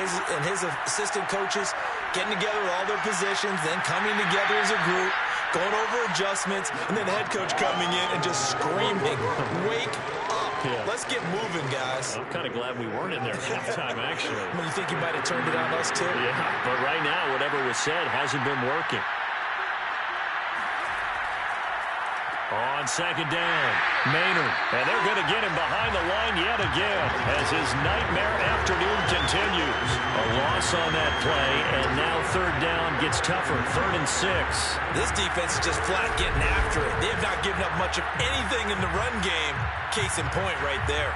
his assistant coaches getting together with all their positions, then coming together as a group, going over adjustments, and then the head coach coming in and just screaming, wake up. pit. Let's get moving, guys. I'm kind of glad we weren't in there at halftime, actually. I mean, you think you might have turned it on us, too? Yeah, but right now, whatever was said hasn't been working. On second down, Maynard. And they're going to get him behind the line yet again as his nightmare afternoon continues. A loss on that play, and now third down gets tougher. 3rd and 6. This defense is just flat getting after it. They have not given up much of anything in the run game. Case in point right there.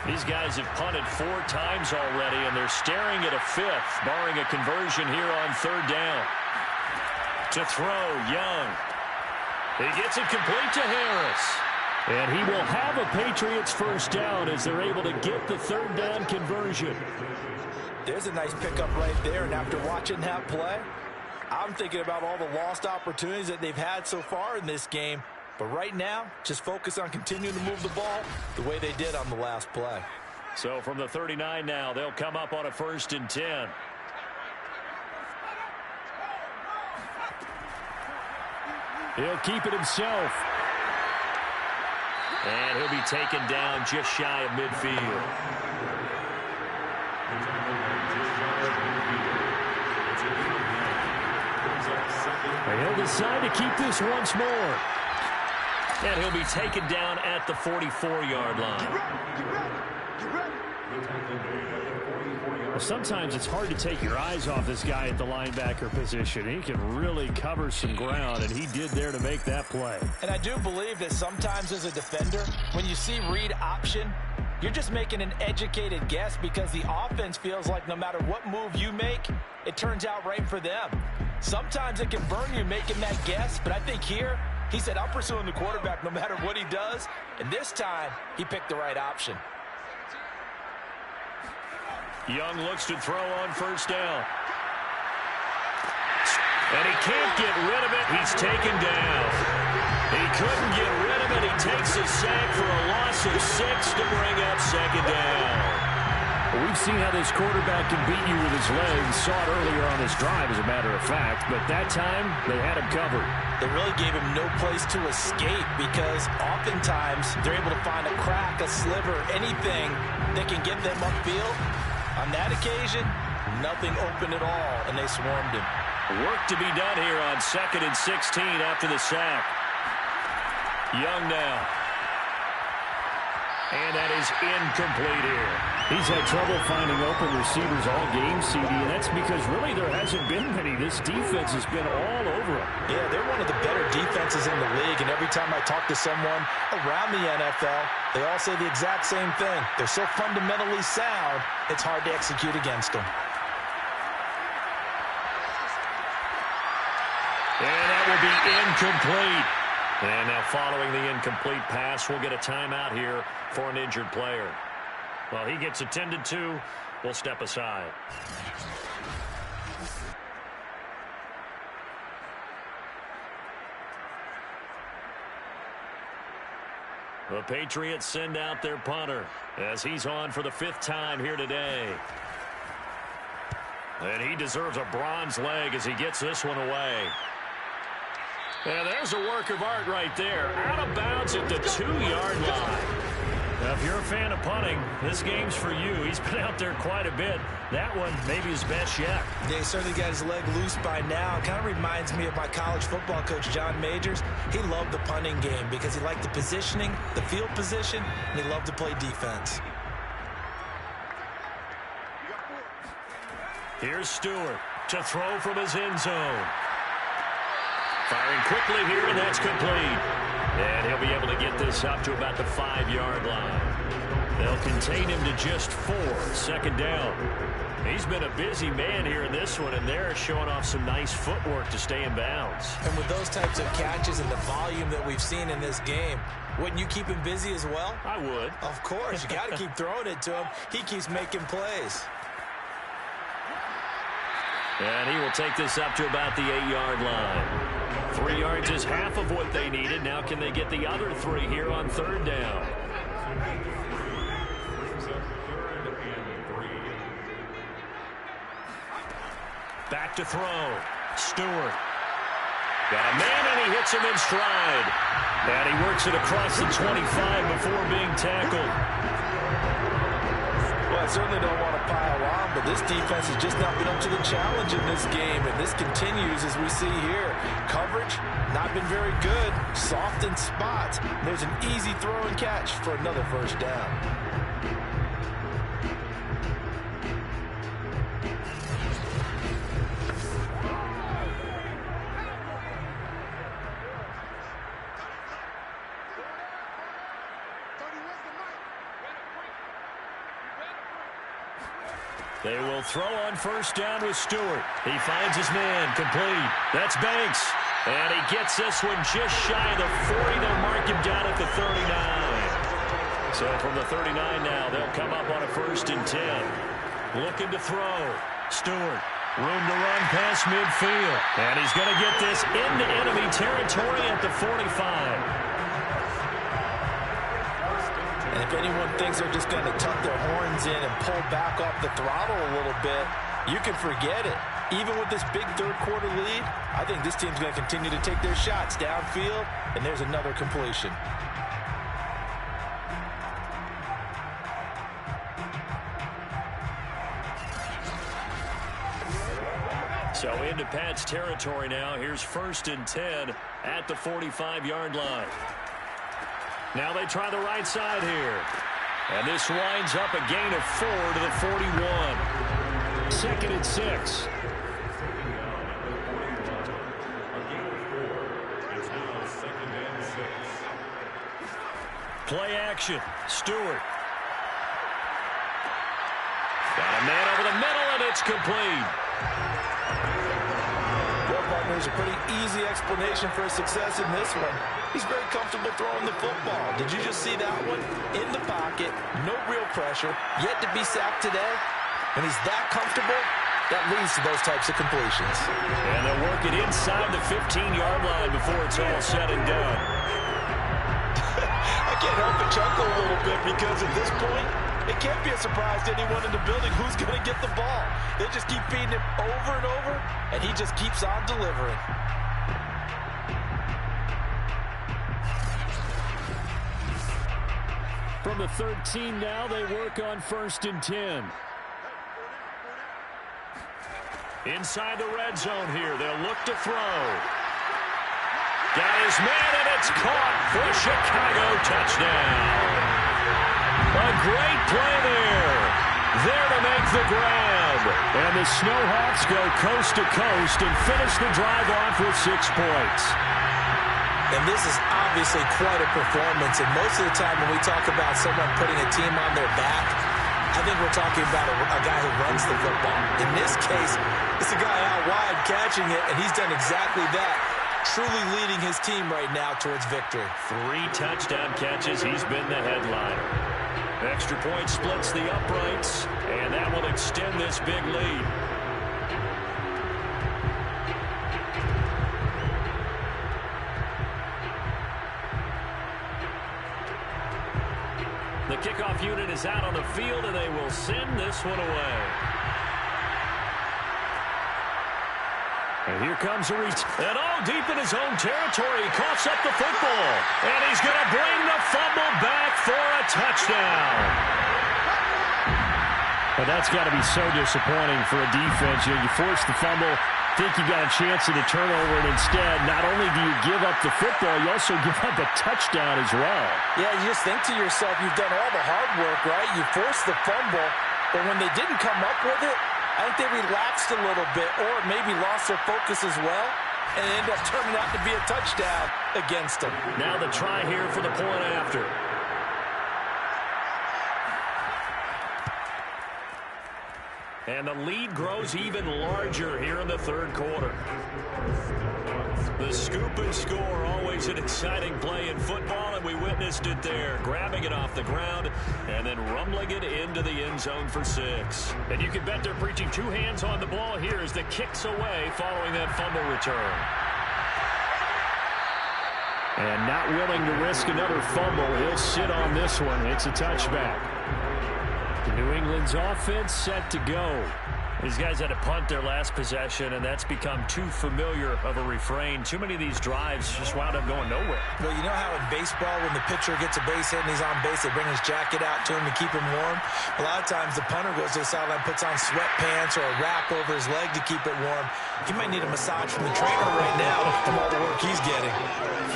These guys have punted 4 times already, and they're staring at a 5th, barring a conversion here on 3rd down. To throw, Young. He gets it complete to Harris. And he will have a Patriots first down as they're able to get the 3rd down conversion. There's a nice pickup right there, and after watching that play, I'm thinking about all the lost opportunities that they've had so far in this game. But right now, just focus on continuing to move the ball the way they did on the last play. So from the 39 now, they'll come up on a 1st and 10. He'll keep it himself. And he'll be taken down just shy of midfield. And he'll decide to keep this once more. And he'll be taken down at the 44-yard line. Well, sometimes it's hard to take your eyes off this guy at the linebacker position. He can really cover some ground, and he did there to make that play. And I do believe that sometimes as a defender, when you see read option, you're just making an educated guess because the offense feels like no matter what move you make, it turns out right for them. Sometimes it can burn you making that guess, but I think here, he said, I'm pursuing the quarterback no matter what he does. And this time, he picked the right option. Young looks to throw on 1st down. And he can't get rid of it. He's taken down. He couldn't get rid of it. He takes a sack for a loss of 6 to bring up 2nd down. We've seen how this quarterback can beat you with his legs. Saw it earlier on this drive, as a matter of fact. But that time, they had him covered. They really gave him no place to escape because oftentimes they're able to find a crack, a sliver, anything that can get them upfield. On that occasion, nothing open at all, and they swarmed him. Work to be done here on 2nd and 16 after the sack. Young now. And that is incomplete here. He's had trouble finding open receivers all game, CD, and that's because really there hasn't been many. This defense has been all over him. Yeah, they're one of the better defenses in the league, and every time I talk to someone around the NFL, they all say the exact same thing. They're so fundamentally sound, it's hard to execute against them. And that will be incomplete. And now following the incomplete pass, we'll get a timeout here for an injured player. Well, he gets attended to. We'll step aside. The Patriots send out their punter as he's on for the 5th time here today. And he deserves a bronze leg as he gets this one away. And there's a work of art right there. Out of bounds at the 2-yard line. Now, if you're a fan of punting, this game's for you. He's been out there quite a bit. That one maybe his best yet. Yeah, he certainly got his leg loose by now. It kind of reminds me of my college football coach, John Majors. He loved the punting game because he liked the positioning, the field position, and he loved to play defense. Here's Stewart to throw from his end zone. Firing quickly here, and that's complete. And he'll be able to get this up to about the 5-yard line. They'll contain him to just 4. 2nd down. He's been a busy man here in this one, and they're showing off some nice footwork to stay in bounds. And with those types of catches and the volume that we've seen in this game, wouldn't you keep him busy as well? I would. Of course. You got to keep throwing it to him. He keeps making plays. And he will take this up to about the 8-yard line. 3 yards is half of what they needed. Now can they get the other 3 here on 3rd down? Back to throw. Stewart. Got a man, and he hits him in stride. And he works it across the 25 before being tackled. Well, I certainly don't want to pile on, but this defense has just not been up to the challenge in this game, and this continues as we see here. Coverage, not been very good. Soft in spots. There's an easy throw and catch for another first down. They will throw on first down with Stewart. He finds his man, complete. That's Banks. And he gets this one just shy of the 40. They'll mark him down at the 39. So from the 39 now, they'll come up on a 1st and 10. Looking to throw. Stewart. Room to run past midfield. And he's going to get this into enemy territory at the 45. And if anyone thinks they're just going to tuck their horns in and pull back off the throttle a little bit, you can forget it. Even with this big third-quarter lead, I think this team's going to continue to take their shots downfield, and there's another completion. So into Pat's territory now. Here's 1st and 10 at the 45-yard line. Now they try the right side here. And this winds up a gain of 4 to the 41. 2nd and 6. Play action. Stewart. Got a man over the middle, and it's complete. There's a pretty easy explanation for his success in this one. He's very comfortable throwing the football. Did you just see that one? In the pocket, no real pressure, yet to be sacked today. When he's that comfortable, that leads to those types of completions. And they'll work it inside the 15-yard line before it's all said and done. I can't help but chuckle a little bit because at this point, it can't be a surprise to anyone in the building who's going to get the ball. They just keep feeding him over and over, and he just keeps on delivering. From the 13 now, they work on 1st and 10. Inside the red zone here, they'll look to throw. Got his man, and it's caught for a Chicago touchdown. A great play there. There to make the grab. And the Snowhawks go coast to coast and finish the drive off with 6 points. And this is obviously quite a performance. And most of the time when we talk about someone putting a team on their back, I think we're talking about a guy who runs the football. In this case, it's a guy out wide catching it, and he's done exactly that. Truly leading his team right now towards victory. 3 touchdown catches. He's been the headliner. Extra point splits the uprights, and that will extend this big lead. The kickoff unit is out on the field, and they will send this one away. And here comes a reach. And all deep in his own territory. He coughs up the football. And he's going to bring the fumble back for a touchdown. But that's got to be so disappointing for a defense. You force the fumble, think you got a chance at a turnover, and instead, not only do you give up the football, you also give up a touchdown as well. Yeah, you just think to yourself, you've done all the hard work, right? You forced the fumble, but when they didn't come up with it, I think they relaxed a little bit or maybe lost their focus as well, and it ended up turning out to be a touchdown against them. Now the try here for the point after. And the lead grows even larger here in the third quarter. The scoop and score, always an exciting play in football, and we witnessed it there. Grabbing it off the ground and then rumbling it into the end zone for 6. And you can bet they're preaching 2 hands on the ball here as the kick's away following that fumble return. And not willing to risk another fumble, he'll sit on this one. It's a touchback. New England's offense set to go. These guys had to punt their last possession, and that's become too familiar of a refrain. Too many of these drives just wound up going nowhere. Well, you know how in baseball, when the pitcher gets a base hit and he's on base, they bring his jacket out to him to keep him warm? A lot of times the punter goes to the sideline, puts on sweatpants or a wrap over his leg to keep it warm. He might need a massage from the trainer right now from all the work he's getting.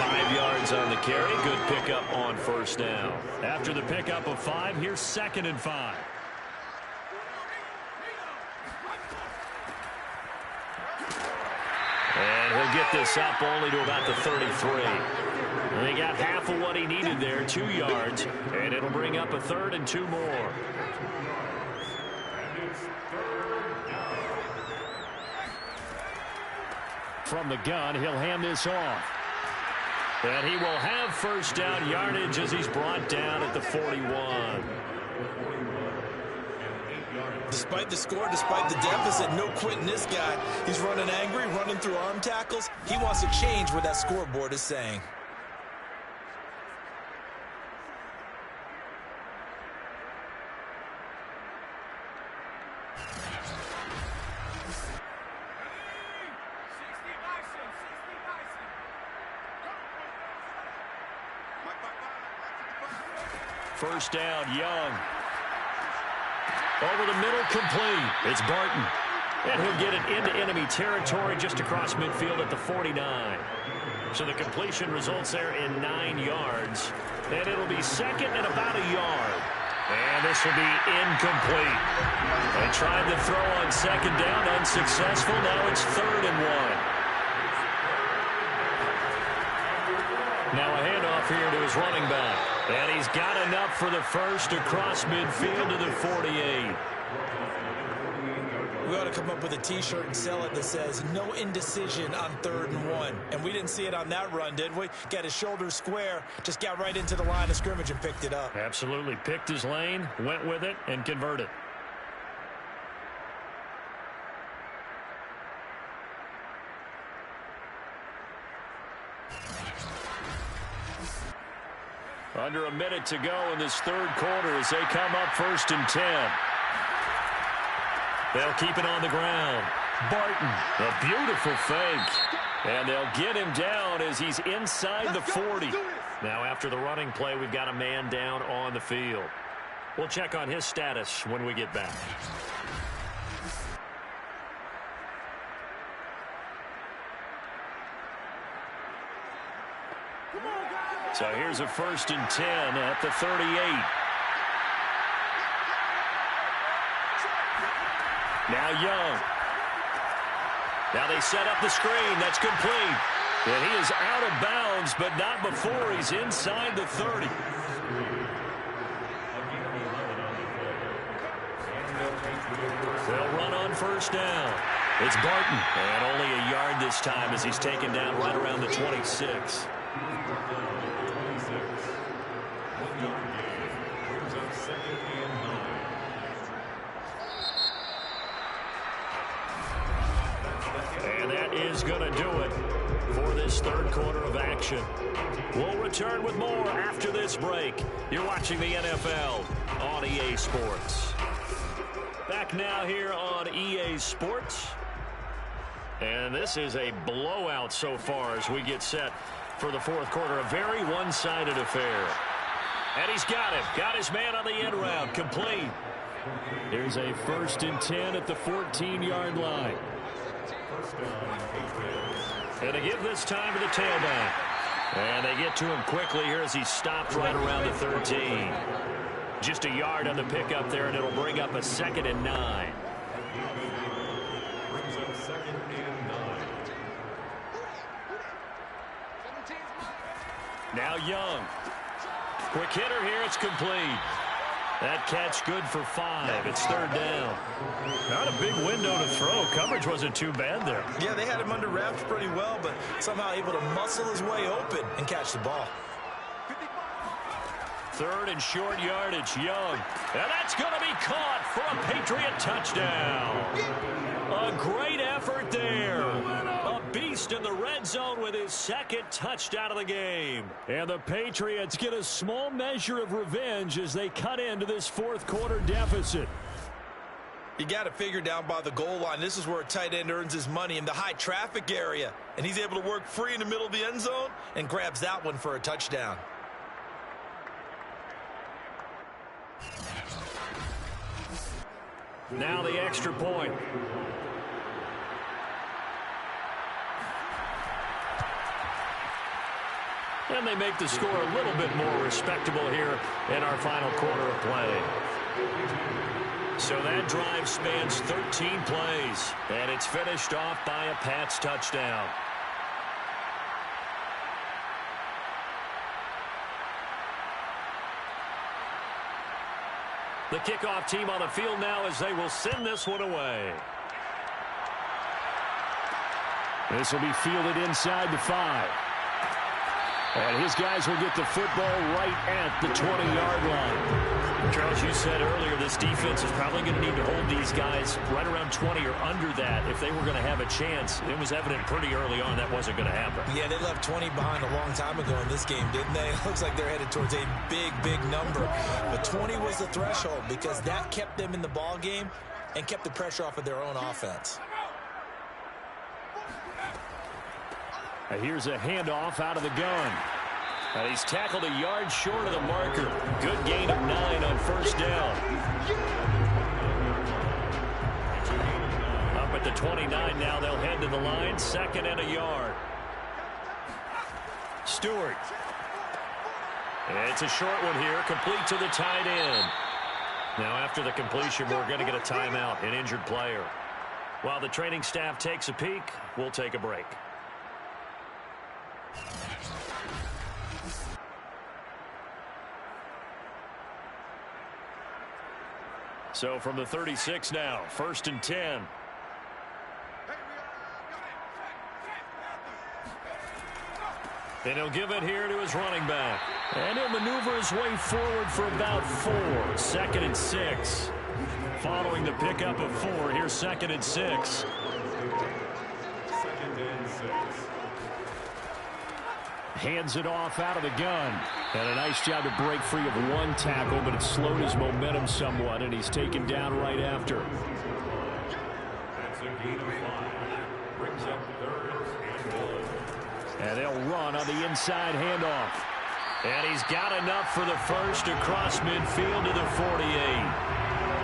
5 yards on the carry. Good pickup on first down. After the pickup of 5, here's 2nd and 5. And he'll get this up only to about the 33. And they got half of what he needed there, 2 yards, and it'll bring up a 3rd and 2 more. From the gun, he'll hand this off. And he will have first down yardage as he's brought down at the 41. Despite the score, despite the deficit, no quitting this guy. He's running angry, running through arm tackles. He wants to change what that scoreboard is saying. First down, Young. Over the middle, complete. It's Barton. And he'll get it into enemy territory just across midfield at the 49. So the completion results there in 9 yards. And it'll be 2nd and about a yard. And this will be incomplete. They tried to throw on 2nd down, unsuccessful. Now it's 3rd and 1. Now a handoff here to his running back. And he's got enough for the first across midfield to the 48. We ought to come up with a T-shirt and sell it that says, no indecision on 3rd and 1. And we didn't see it on that run, did we? Got his shoulders square, just got right into the line of scrimmage and picked it up. Absolutely. Picked his lane, went with it, and converted. Under a minute to go in this 3rd quarter as they come up 1st and 10. They'll keep it on the ground. Barton, a beautiful fake. And they'll get him down as he's inside the 40. Now after the running play, we've got a man down on the field. We'll check on his status when we get back. So here's a 1st and 10 at the 38. Now Young. Now they set up the screen. That's complete. And he is out of bounds, but not before he's inside the 30. They'll run on first down. It's Barton. And only a yard this time as he's taken down right around the 26. And that is going to do it for this 3rd quarter of action. We'll return with more after this break. You're watching the NFL on EA Sports. Back now here on EA Sports. And this is a blowout so far as we get set for the 4th quarter. A very one-sided affair. And he's got it. Got his man on the end round. Complete. There's a 1st and 10 at the 14-yard line. And to give this time to the tailback. And they get to him quickly here as he stopped right around the 13. Just a yard on the pickup there, and it'll bring up a 2nd and 9. Brings up 2nd and 9. Now Young. Quick hitter here. It's complete. That catch good for 5. It's 3rd down. Not a big window to throw. Coverage wasn't too bad there. Yeah, they had him under wraps pretty well, but somehow able to muscle his way open and catch the ball. 3rd and short yardage, Young. And that's going to be caught for a Patriot touchdown. A great effort there. A beast in the red zone with his 2nd touchdown of the game. And the Patriots get a small measure of revenge as they cut into this 4th quarter deficit. You got to figure down by the goal line. This is where a tight end earns his money, in the high traffic area. And he's able to work free in the middle of the end zone and grabs that one for a touchdown. Now the extra point. And they make the score a little bit more respectable here in our final quarter of play. So that drive spans 13 plays, and it's finished off by a Pats touchdown. The kickoff team on the field now as they will send this one away. This will be fielded inside the 5. And his guys will get the football right at the 20-yard line. Charles, you said earlier this defense is probably going to need to hold these guys right around 20 or under that if they were going to have a chance. It was evident pretty early on that wasn't going to happen. Yeah, they left 20 behind a long time ago in this game, didn't they? It looks like they're headed towards a big, big number. But 20 was the threshold because that kept them in the ball game and kept the pressure off of their own offense. Here's a handoff out of the gun. And he's tackled a yard short of the marker. Good gain of 9 on first down. Up at the 29 now, they'll head to the line. 2nd and a yard. Stewart. It's a short one here, complete to the tight end. Now after the completion, we're going to get a timeout, an injured player. While the training staff takes a peek, we'll take a break. So from the 36 now, 1st and 10. And he'll give it here to his running back. And he'll maneuver his way forward for about 4. 2nd and 6. Following the pickup of 4, here's 2nd and 6. Hands it off out of the gun. And a nice job to break free of one tackle, but it slowed his momentum somewhat, and he's taken down right after. That's a gain of 5. Brings up 3rd and 1. And they'll run on the inside handoff. And he's got enough for the first across midfield to the 48.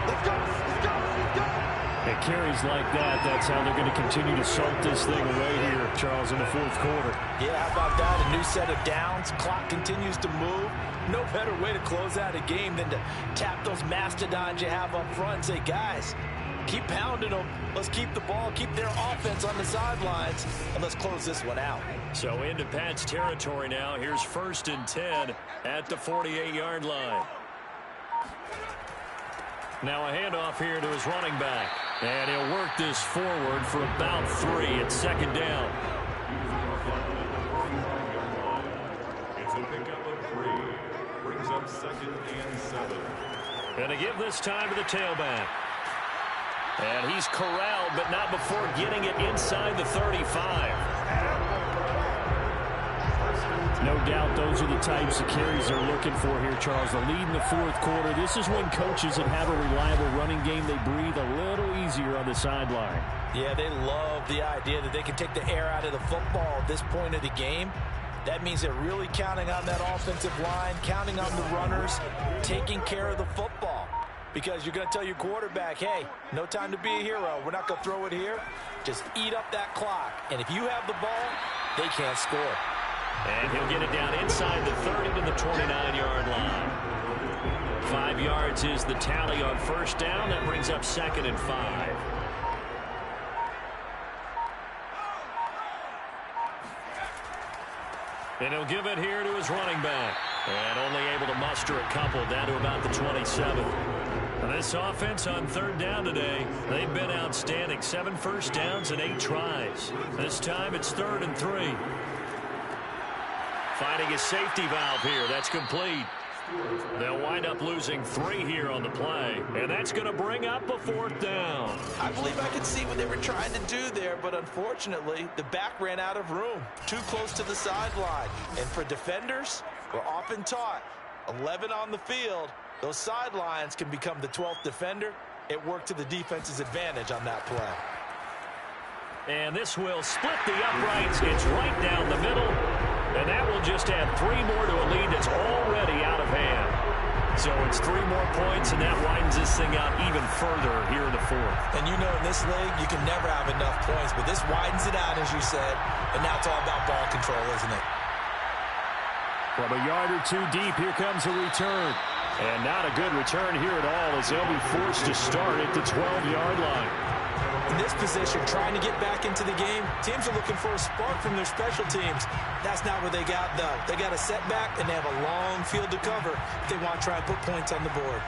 Let's go! Let's go! Let's go! It carries like that. That's how they're going to continue to salt this thing away here, Charles, in the 4th quarter. Yeah, how about that? A new set of downs. Clock continues to move. No better way to close out a game than to tap those mastodons you have up front and say, guys, keep pounding them. Let's keep the ball, keep their offense on the sidelines, and let's close this one out. So into Pat's territory now. Here's 1st and 10 at the 48-yard line. Now a handoff here to his running back. And he'll work this forward for about 3 at 2nd down. It's a pickup of 3. Brings up 2nd and 7. And to give this time to the tailback. And he's corralled, but not before getting it inside the 35. No doubt those are the types of carries they're looking for here, Charles. The lead in the 4th quarter. This is when coaches that have a reliable running game, they breathe a little easier on the sideline. Yeah, they love the idea that they can take the air out of the football at this point of the game. That means they're really counting on that offensive line, counting on the runners, taking care of the football. Because you're going to tell your quarterback, hey, no time to be a hero. We're not going to throw it here. Just eat up that clock. And if you have the ball, they can't score. And he'll get it down inside the 30 to the 29-yard line. 5 yards is the tally on first down. That brings up 2nd and 5. And he'll give it here to his running back. And only able to muster a couple down to about the 27. And this offense on 3rd down today, they've been outstanding. 7 first downs and 8 tries. This time it's 3rd and 3. Finding a safety valve here. That's complete. They'll wind up losing 3 here on the play. And that's going to bring up a 4th down. I believe I could see what they were trying to do there, but unfortunately, the back ran out of room. Too close to the sideline. And for defenders, we're often taught, 11 on the field, those sidelines can become the 12th defender it worked to the defense's advantage on that play. And this will split the uprights. It's right down the middle. And that will just add 3 more to a lead that's already out of hand. So it's 3 more points, and that widens this thing out even further here in the 4th. And you know in this league, you can never have enough points, but this widens it out, as you said, and now it's all about ball control, isn't it? From a yard or 2 deep, here comes a return. And not a good return here at all, as they'll be forced to start at the 12-yard line. In this position, trying to get back into the game, teams are looking for a spark from their special teams. That's not what they got, though. They got a setback, and they have a long field to cover if they want to try and put points on the board.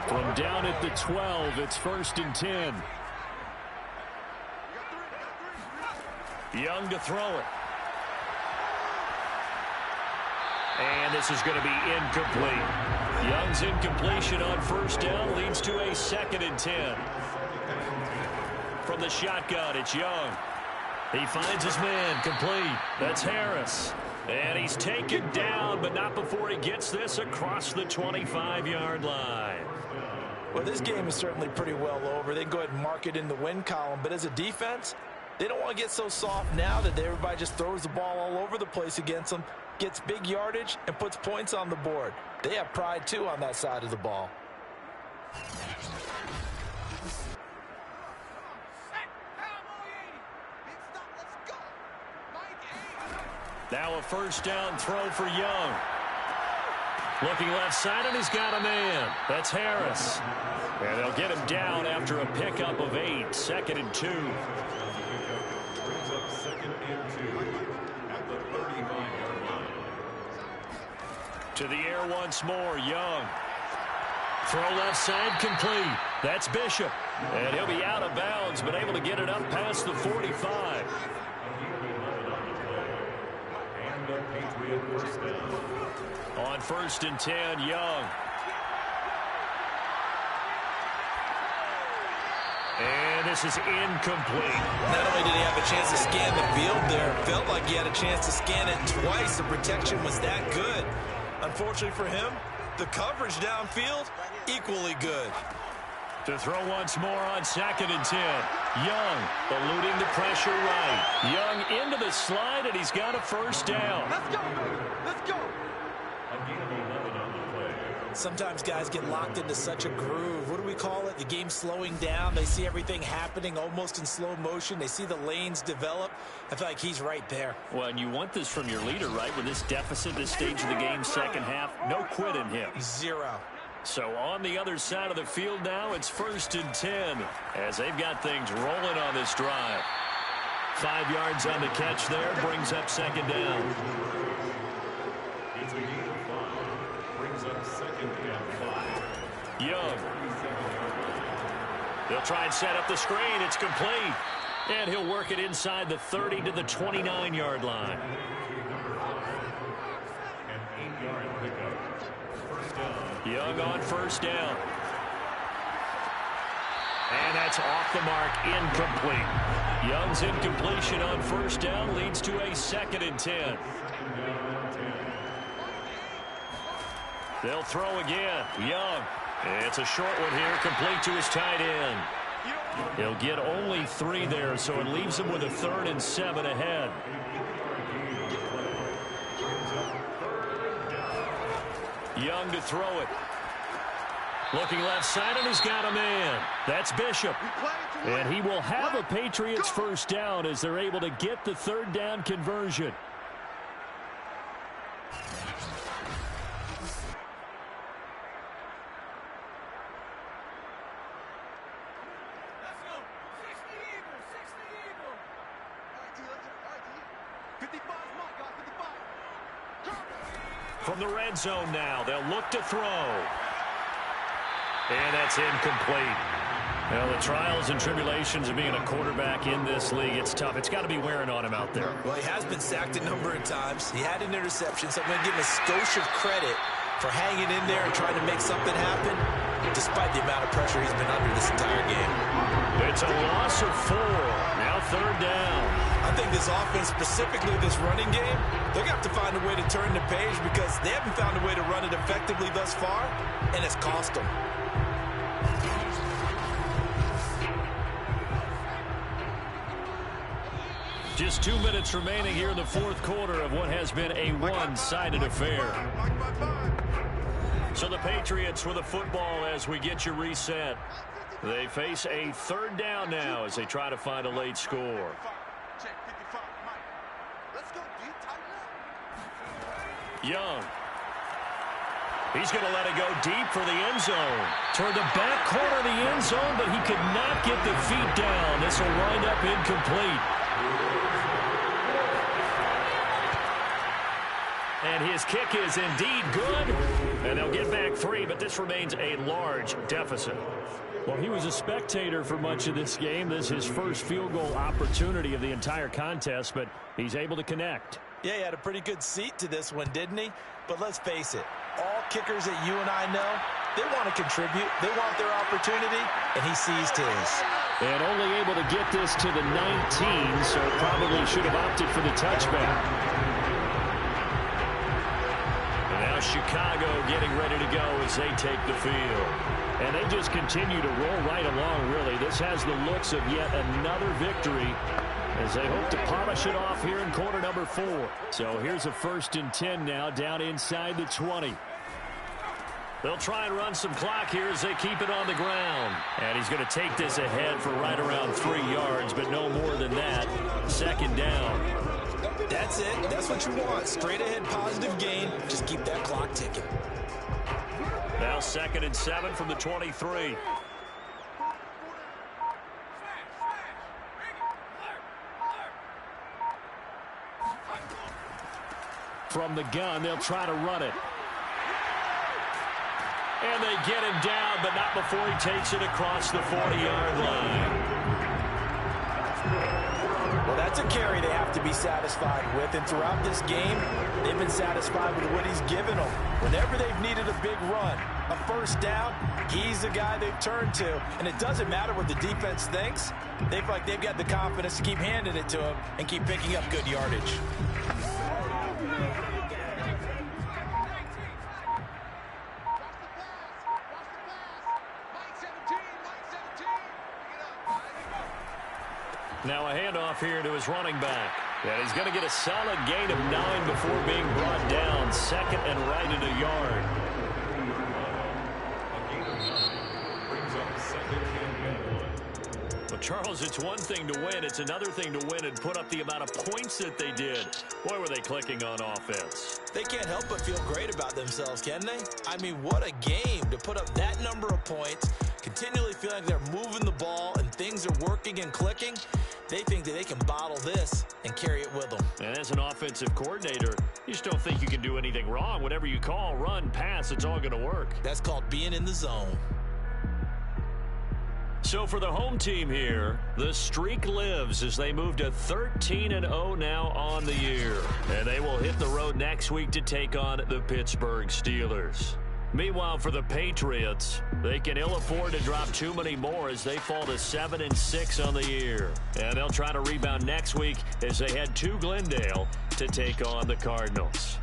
From down at the 12, it's 1st and 10. Young to throw it. And this is going to be incomplete. Young's incompletion on 1st down leads to a 2nd and 10. From the shotgun, it's Young. He finds his man, complete. That's Harris. And he's taken down, but not before he gets this across the 25-yard line. Well, this game is certainly pretty well over. They can go ahead and mark it in the win column. But as a defense, they don't want to get so soft now that everybody just throws the ball all over the place against them, gets big yardage, and puts points on the board. They have pride, too, on that side of the ball. Now a 1st down throw for Young. Looking left side, and he's got a man. That's Harris. And they'll get him down after a pickup of 8. 2nd and 2. Brings up 2nd and 2 at the 35-yard line. To the air once more, Young. Throw left side, complete. That's Bishop. And he'll be out of bounds, but able to get it up past the 45. Patriot 1st down. On 1st and 10, Young. And this is incomplete. Not only did he have a chance to scan the field there, it felt like he had a chance to scan it twice. The protection was that good. Unfortunately for him, the coverage downfield, equally good. To throw once more on 2nd and 10. Young eluding the pressure right. Young into the slide, and he's got a 1st down. Let's go. Let's go. A gain of 11 on the play. Sometimes guys get locked into such a groove. What do we call it? The game slowing down. They see everything happening almost in slow motion. They see the lanes develop. I feel like he's right there. Well, and you want this from your leader, right? With this deficit, this stage of the game, 2nd half, no quit in him. 0. So on the other side of the field now, it's 1st and 10 as they've got things rolling on this drive. 5 yards on the catch there, brings up 2nd down. It's a gain of 5. Brings up 2nd and 5. Young. They'll try and set up the screen. It's complete. And he'll work it inside the 30 to the 29-yard line. An 8-yard pickup. 1st down. Young on 1st down. And that's off the mark, incomplete. Young's incompletion on 1st down leads to a 2nd and 10. They'll throw again. Young. It's a short one here, complete to his tight end. He'll get only 3 there, so it leaves him with a 3rd and 7 ahead. Young to throw it. Looking left side, and he's got a man. That's Bishop. And he will have a Patriots 1st down as they're able to get the 3rd down conversion. From the red zone now, they'll look to throw. And that's incomplete. Well, the trials and tribulations of being a quarterback in this league, it's tough. It's got to be wearing on him out there. Well, he has been sacked a number of times. He had an interception, so I'm going to give him a skosh of credit for hanging in there and trying to make something happen, despite the amount of pressure he's been under this entire game. It's a loss of 4. Now 3rd down. I think this offense, specifically this running game, they're going to have to find a way to turn the page because they haven't found a way to run it effectively thus far, and it's cost them. Just 2 minutes remaining here in the fourth quarter of what has been a one-sided affair. So the Patriots with the football as we get you reset. They face a third down now as they try to find a late score. Young. He's going to let it go deep for the end zone. Toward the back corner of the end zone, but he could not get the feet down. This will wind up incomplete. And his kick is indeed good. And they'll get back 3, but this remains a large deficit. Well, he was a spectator for much of this game. This is his first field goal opportunity of the entire contest, but he's able to connect. Yeah, he had a pretty good seat to this one, didn't he? But let's face it, all kickers that you and I know, they want to contribute. They want their opportunity, and he seized his. And only able to get this to the 19, so probably should have opted for the touchback. And now Chicago getting ready to go as they take the field. And they just continue to roll right along, really. This has the looks of yet another victory as they hope to polish it off here in quarter number 4. So here's a 1st and 10 now down inside the 20. They'll try and run some clock here as they keep it on the ground. And he's going to take this ahead for right around 3 yards, but no more than that. 2nd down. That's it. That's what you want. Straight ahead positive gain. Just keep that clock ticking. Now 2nd and 7 from the 23. From the gun, they'll try to run it. And they get him down, but not before he takes it across the 40-yard line. Well, that's a carry they have to be satisfied with. And throughout this game, they've been satisfied with what he's given them. Whenever they've needed a big run, a 1st down, he's the guy they've turned to. And it doesn't matter what the defense thinks. They feel like they've got the confidence to keep handing it to him and keep picking up good yardage. Now a handoff here to his running back. And he's going to get a solid gain of 9 before being brought down. 2nd and right at a yard. Brings up 2nd and 1. Well, Charles, it's one thing to win. It's another thing to win and put up the amount of points that they did. Boy, were they clicking on offense. They can't help but feel great about themselves, can they? I mean, what a game to put up that number of points, continually feeling like they're moving the ball and things are working and clicking. They think that they can bottle this and carry it with them. And as an offensive coordinator, you just don't think you can do anything wrong. Whatever you call, run, pass, it's all going to work. That's called being in the zone. So for the home team here, the streak lives as they move to 13-0 now on the year. And they will hit the road next week to take on the Pittsburgh Steelers. Meanwhile, for the Patriots, they can ill afford to drop too many more as they fall to 7-6 on the year. And they'll try to rebound next week as they head to Glendale to take on the Cardinals.